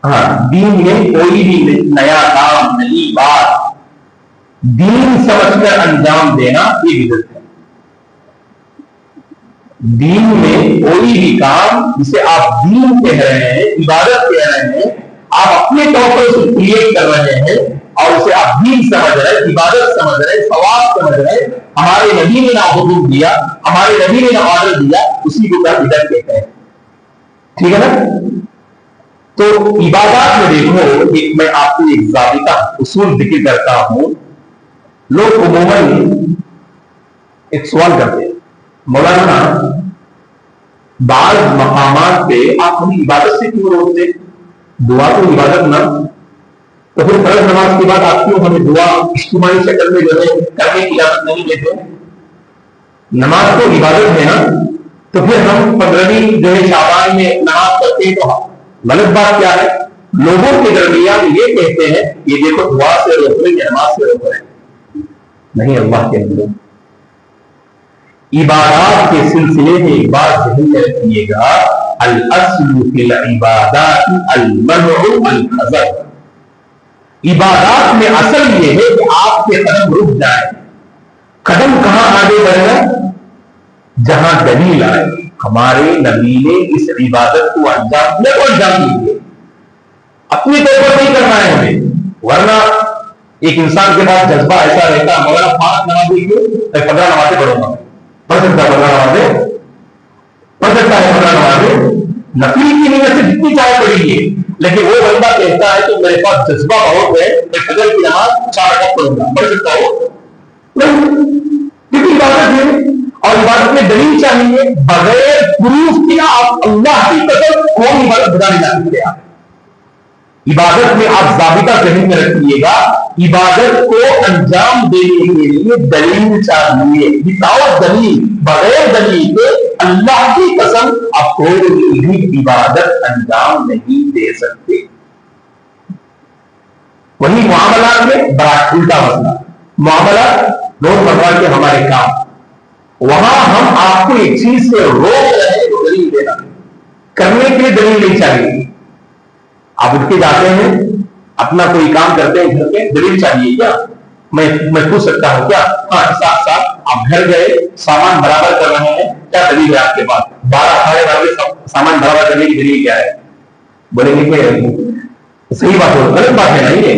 ہاں، دین میں کوئی بھی نیا کام، نئی بات دین سمجھ کر انجام دینا یہ بدعت ہے. دین میں کوئی بھی کام جسے آپ دین کہہ رہے ہیں، عبادت کہہ رہے ہیں، آپ اپنے طور پر اسے کریٹ کر رہے ہیں اور اسے آپ دین سمجھ رہے، عبادت سمجھ رہے، ثواب سمجھ رہے، ہمارے نبی نے نہ حکم دیا، ہمارے نبی نے نہ آرڈر دیا، اسی کو کیا بدعت کہتے ہیں. ٹھیک ہے نا؟ تو عبادات میں دیکھو، ایک میں آپ کو ایک ضابطہ اصول ذکر کرتا ہوں. لوگ عموماً ایک سوال کرتے ہیں، مولانا بعض مقامات پہ آپ ہمیں عبادت سے کیوں روکتے؟ دعا تو عبادت نہ، تو پھر فرض نماز کے بعد آپ کیوں ہمیں دعا اجتماعی شکل میں جو ہے کرنے کی اجازت نہیں دیتے؟ نماز تو عبادت ہے نا، تو پھر ہم 15ویں جو ہے شعبان میں نماز پڑھتے ہیں. تو غلط بات کیا ہے؟ لوگوں کے درمیان یہ کہتے ہیں یہ دیکھو دعا سے روک رہے ہیں، نماز سے روک رہے ہیں. نہیں، اللہ کے اندر عبادات کے سلسلے میں ایک بات ذہن میں رکھیے گا، الاصل فی العبادات المنع الحذر. عبادات میں اصل یہ ہے کہ آپ کے قدم رک جائیں. قدم کہاں آگے بڑھنا؟ جہاں دلیل آئے. ہمارے نبی نے اس عبادت کو انجام دیا تو انجام دیجیے، اپنی طور پر نہیں کرنا ہے ہمیں. ورنہ ایک انسان کے پاس جذبہ ایسا رہتا ہے مگر 5 نمازیں کیوں، میں 15 نمازیں پڑھوں گا. پڑھ سکتا ہے 15 نمازیں، پڑھ سکتا ہے 15 نمازیں، نفلی کی نیت سے جتنی چاہے پڑھیے. لیکن وہ بندہ کہتا ہے کہ میرے پاس جذبہ بہت ہے، میں فجر کی نماز 4 رکعت پڑھوں گا، پڑھ سکتا ہوں؟ کتنی عبادت ہے. اور عبادت میں دلیل چاہیے. بغیر پروف کیا آپ اللہ کی قسم کوئی عبادت بتا نہیں جا سکتے. آپ عبادت میں آپ ضابطہ ذہن میں رکھیے گا، عبادت کو انجام دینے کے لیے دلیل چاہیے. وداؤٹ دلیل، بغیر دلیل کے اللہ کی قسم آپ کوئی بھی عبادت انجام نہیں دے سکتے. وہی معاملات میں بڑا الٹا مسئلہ. معاملات روزمرہ کے ہمارے کام، وہاں ہم آپ کو ایک چیز سے روک رہے ہیں تو دلیل دینا، کرنے کے لیے دلیل نہیں چاہیے. آپ اٹھ کے جاتے ہیں، اپنا کوئی کام کرتے ہیں گھر میں، دلیل چاہیے کیا؟ میں پوچھ سکتا ہوں کیا؟ ہاں، ساتھ ساتھ آپ گھر گئے، سامان برابر کر رہے ہیں، کیا دلیل ہے آپ کے پاس؟ 12 سامان برابر کرنے کی دلیل کیا ہے؟ بولیں گے کہ صحیح بات ہو، غلط بات ہے. نہیں ہے،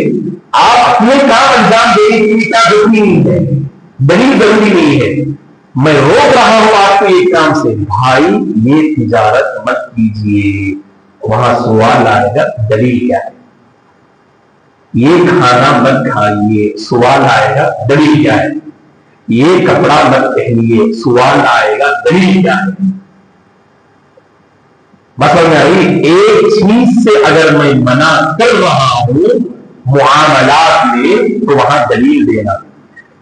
آپ اپنے کام انجام دینے کے لیے کیا ضروری نہیں ہے، دلیل ضروری نہیں ہے. میں روک رہا ہوں آپ کو ایک کام سے، بھائی یہ تجارت مت کیجیے. وہاں سوال آئے گا دلیل کیا ہے؟ یہ کھانا مت کھائیے، سوال آئے گا دلیل کیا ہے؟ یہ کپڑا مت پہنیے. سوال آئے گا دلیل کیا ہے؟ مثلا ایک چیز سے اگر میں منع کر رہا ہوں معاملات میں تو وہاں دلیل دینا،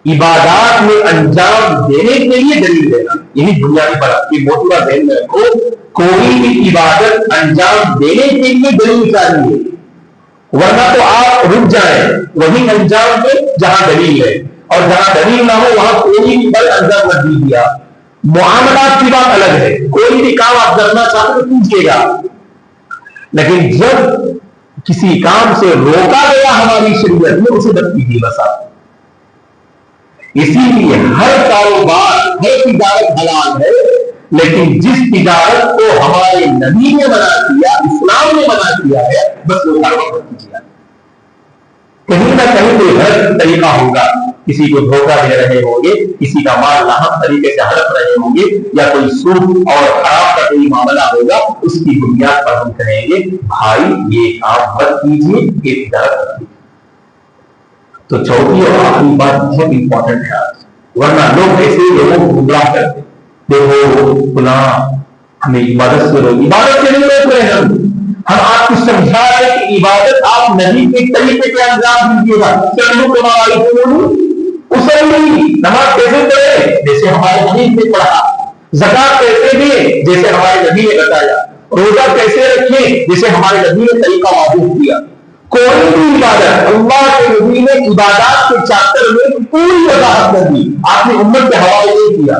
عبادات میں انجام دینے کے لیے دلیل دینا. یہی بنیادی بات یہ موضوع ذہن میں رکھو. کوئی بھی عبادت انجام دینے کے لیے دلیل چاہیے، ورنہ تو آپ رک جائیں وہی انجام میں جہاں دلیل ہے، اور جہاں دلیل نہ ہو وہاں کوئی بھی بل انجام مت دیجیے. معاملات کی بات الگ ہے، کوئی بھی کام آپ کرنا چاہتے تو کیجیے گا، لیکن جب کسی کام سے روکا گیا ہماری شریعت میں اسے مت کیجیے بس آپ. اسی لیے ہر کاروبار ہر تجارت حلال ہے، لیکن جس تجارت کو ہمارے نبی نے منع کیا، اسلام نے منع کیا ہے، بس وہ کاروبار مت کیجیے. کہیں نہ کہیں کوئی غلط طریقہ ہوگا، کسی کو دھوکہ دے رہے ہوں گے، کسی کا مال ناحق طریقے سے ہڑپ رہے ہوں گے، یا کوئی سود اور خراب کا کوئی معاملہ ہوگا، اس کی بنیاد پر ہم کہیں گے بھائی یہ کام مت کیجیے، یہ تجارت مت کیجیے. تو چوتھی اور آخری بات بہت امپورٹنٹ ہے آج، ورنہ لوگ ایسے لوگوں کو گمراہ کرتے. دیکھو فلاں ہمیں عبادت سے روک، عبادت سے نہیں روک رہے ہم آپ کو سمجھا رہے کہ عبادت آپ نبی کے طریقے سے انجام دیجیے گا. نماز کیسے پڑھے؟ جیسے ہمارے نبی نے پڑھا. زکات کیسے دیں؟ جیسے ہمارے نبی نے بتایا. روزہ کیسے رکھیں؟ جیسے ہمارے نبی نے طریقہ واضح کیا. کوئی بھی عبادت اللہ کے نبی نے عبادات کے چیپٹر میں پوری وضاحت کر دی. آپ نے امت کے حوالے نہیں کیا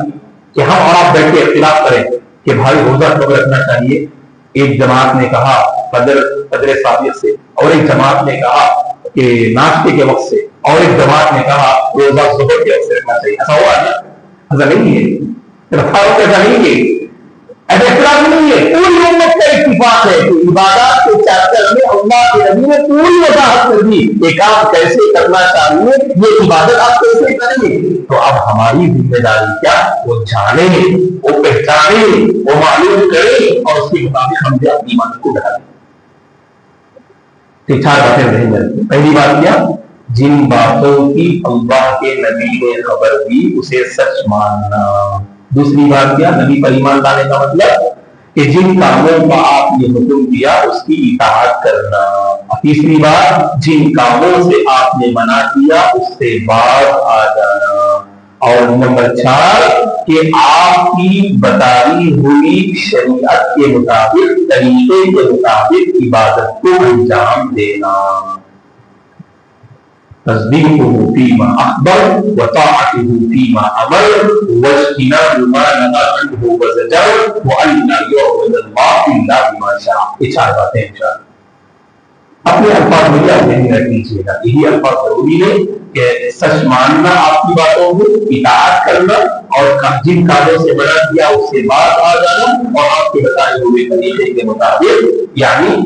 کہ ہم اور آپ بیٹھ کے اختلاف کریں کہ بھائی روزہ کب رکھنا چاہیے. ایک جماعت نے کہا فجر صادق سے، اور ایک جماعت نے کہا کہ ناشتے کے وقت سے، اور ایک جماعت نے کہا روزہ ظہر کے وقت سے رکھنا چاہیے. ایسا ہوا نا؟ ایسا نہیں ہے، ایسا نہیں ہے، ایسا اختلاف نہیں ہے. پوری امت کا اتفاق ہے کہ عبادات کے چیپٹر میں اللہ کے نبی نے پوری وضاحت کر دی کہ کام کیسے کرنا چاہیے، یہ عبادت آپ کیسے کریں گے. تو اب ہماری ذمہ داری کیا؟ وہ جانیں، وہ پہچانیں، وہ معلوم کریں، اور اس کے مطابق ہم بھی اپنی ایمان کو ڈالیں. چار باتیں ذہن میں رکھیں. پہلی بات کیا؟ جن باتوں کی اللہ کے نبی نے خبر دی اسے سچ ماننا. دوسری بات کیا؟ نبی پر ایمان لانے کا مطلب کہ جن کاموں کا آپ نے حکم دیا اس کی اطاعت کرنا. تیسری بات جن کاموں سے آپ نے منع کیا اس سے باز آ جانا. اور نمبر 4 کہ آپ کی بتائی ہوئی شریعت کے مطابق، طریقے کے مطابق عبادت کو انجام دینا. تصدیقه فيما اخبر وطاعته فيما امر واجتناب ما نهى عنه وزجر وان لا يعبد الله الا بما شاء. یہ 4 باتیں ہیں. اپنے الفاظ میں کیا ذہن میں رکھ لیجیے گا. یہی الفاظ ضروری ہے کہ سچ ماننا آپ کی باتوں کو، اطاعت کرنا، اور جن کاموں سے منع کیا اس سے باز آ جانا، اور آپ کے بتائے ہوئے طریقے کے مطابق یعنی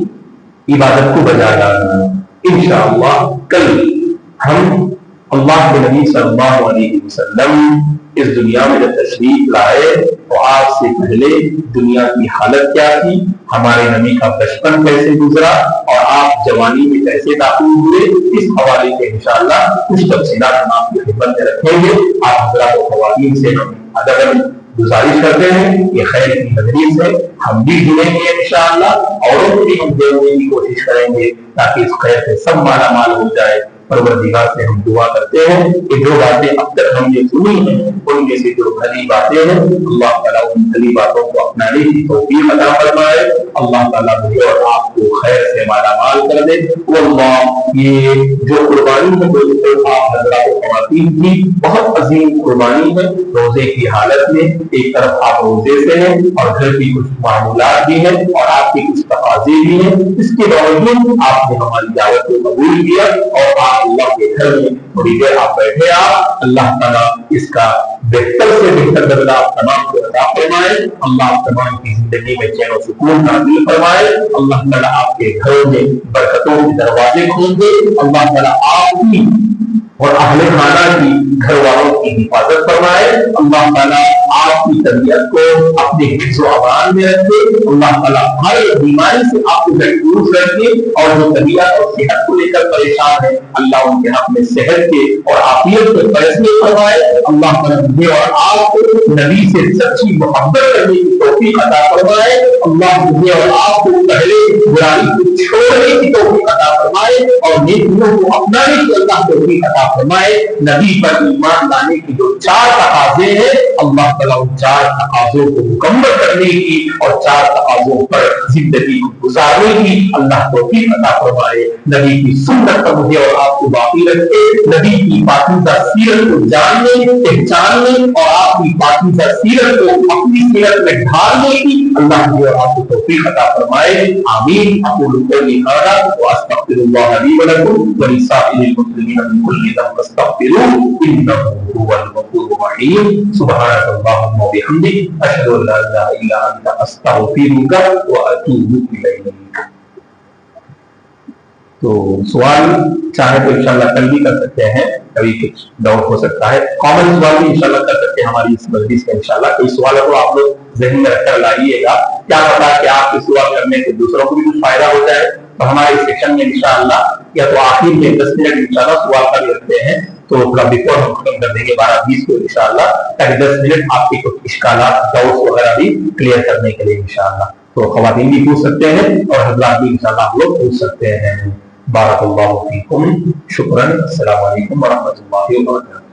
عبادت کو بجا لانا. انشاءاللہ کل ہم اللہ کے نبی صلی اللہ علیہ وسلم اس دنیا میں جب تشریف لائے تو آپ سے پہلے دنیا کی حالت کیا تھی، ہمارے نبی کا بچپن کیسے گزرا، اور آپ جوانی میں کیسے داخل ہوئے، اس حوالے سے انشاءاللہ کچھ تفصیلات ہم آپ کی خدمت میں رکھیں گے. آپ حضرات و خواتین سے ہم ادب گزارش کرتے ہیں کہ خیر کی نظریے سے ہم بھی جڑیں گے انشاءاللہ، اوروں کو بھی ہم دینے کی کوشش کریں گے تاکہ اس خیر سے سب مالا مال ہو جائے. پروردگار سے ہم دعا کرتے ہیں کہ جو باتیں اب تک ہم نے سنی ہیں ان میں سے جو بھلی باتیں ہیں اللہ تعالیٰ ان بھلی باتوں کو اپنانے کی توفیق عطا فرمائے. اللہ تعالیٰ مجھے اور آپ کو خیر سے مالا مال کر دے. واللہ یہ جو قربانی ہے دوستوں آپ حضرات و خواتین کی بہت عظیم قربانی ہے. روزے کی حالت میں ایک طرف آپ روزے سے ہیں اور گھر کی کچھ معمولات بھی ہیں اور آپ کی کچھ تقاضے بھی ہیں، اس کے باوجود آپ نے ہماری دعوت کو قبول کیا اور آپ اللہ کے گھر میں تھوڑی دیر آپ بیٹھے. آپ اللہ تعالیٰ اس کا بہتر سے بہتر بدلہ آپ تمام کو عطا فرمائے. اللہ تمام کی زندگی میں چین و سکون نازل فرمائے. اللہ تعالیٰ آپ کے گھروں میں برکتوں کے دروازے کھول دے. اللہ تعالیٰ آپ کی اور اہل خانہ کی گھر والوں کی حفاظت فرمائے، اللہ تعالیٰ آپ کی طبیعت کو اپنے حفظ و امان میں رکھے، اللہ تعالیٰ ہر بیماری سے آپ کو محفوظ رکھے، اور جو طبیعت اور صحت کو لے کر پریشان ہے اللہ ان کے حق میں صحت کے اور عافیت کے فیصلے فرمائے، اللہ تعالیٰ مجھے اور آپ کو نبی سے سچی محبت کرنے کی توفیق عطا فرمائے، اللہ مجھے اور آپ کو پہلے برائی کو چھوڑنے کی توفیق عطا فرمائے اور نیکیوں کو اپنانے کی اللہ توفیق عطا فرمائے، نبی پر ایمان لانے کی جو 4 تقاضے ہیں اللہ تعالیٰ ان 4 تقاضوں کو مکمل کرنے کی اور 4 تقاضوں پر زندگی گزارنے کی اللہ توفیق عطا فرمائے، نبی کی سنت پر مجھے اور آپ کو باقی رکھے، نبی کی پاکیزہ سیرت کو جاننے پہچاننے اور آپ کی پاکیزہ سیرت کو اپنی سیرت میں ڈھالنے کی اللہ مجھے اور آپ کو توفیق عطا فرمائے، آمین۔ اقول قولی ھذا واستغفر اللہ لی ولکم ولسائر المسلمین من کل ذنب فاستغفروہ انہ هو الغفور الرحیم۔ سبحانک اللہم وبحمدک اشہد ان لا الہ الا انت استغفرک واتوب الیک۔ تو سوال چاہے تو انشاءاللہ کل بھی کر سکتے ہیں، کبھی کچھ ڈاؤٹ ہو سکتا ہے، کامن سوال بھی انشاءاللہ کر سکتے ہیں ہماری اس مجلس میں انشاءاللہ۔ کوئی سوال ہے تو آپ لوگ ذہن میں رکھ کر لائیے گا، کیا پتا کہ آپ کے سوال کرنے سے دوسروں کو بھی کچھ فائدہ ہو جائے، تو ہمارے سیکشن میں انشاءاللہ یا تو آخر میں 10 منٹ انشاءاللہ سوال کر رکھتے ہیں، تو تھوڑا بیفور ہم ختم کر دیں گے 12:20 کو انشاءاللہ، تاکہ 10 منٹ آپ کے کچھ اشکالات ڈاؤٹس وغیرہ بھی کلیئر کرنے کے لیے انشاءاللہ۔ تو خواتین بھی پوچھ سکتے ہیں اور حضرات بھی انشاءاللہ آپ لوگ پوچھ سکتے ہیں۔ بارک اللہ فیکم، شکراً، السلام علیکم ورحمۃ اللہ وبرکاتہ۔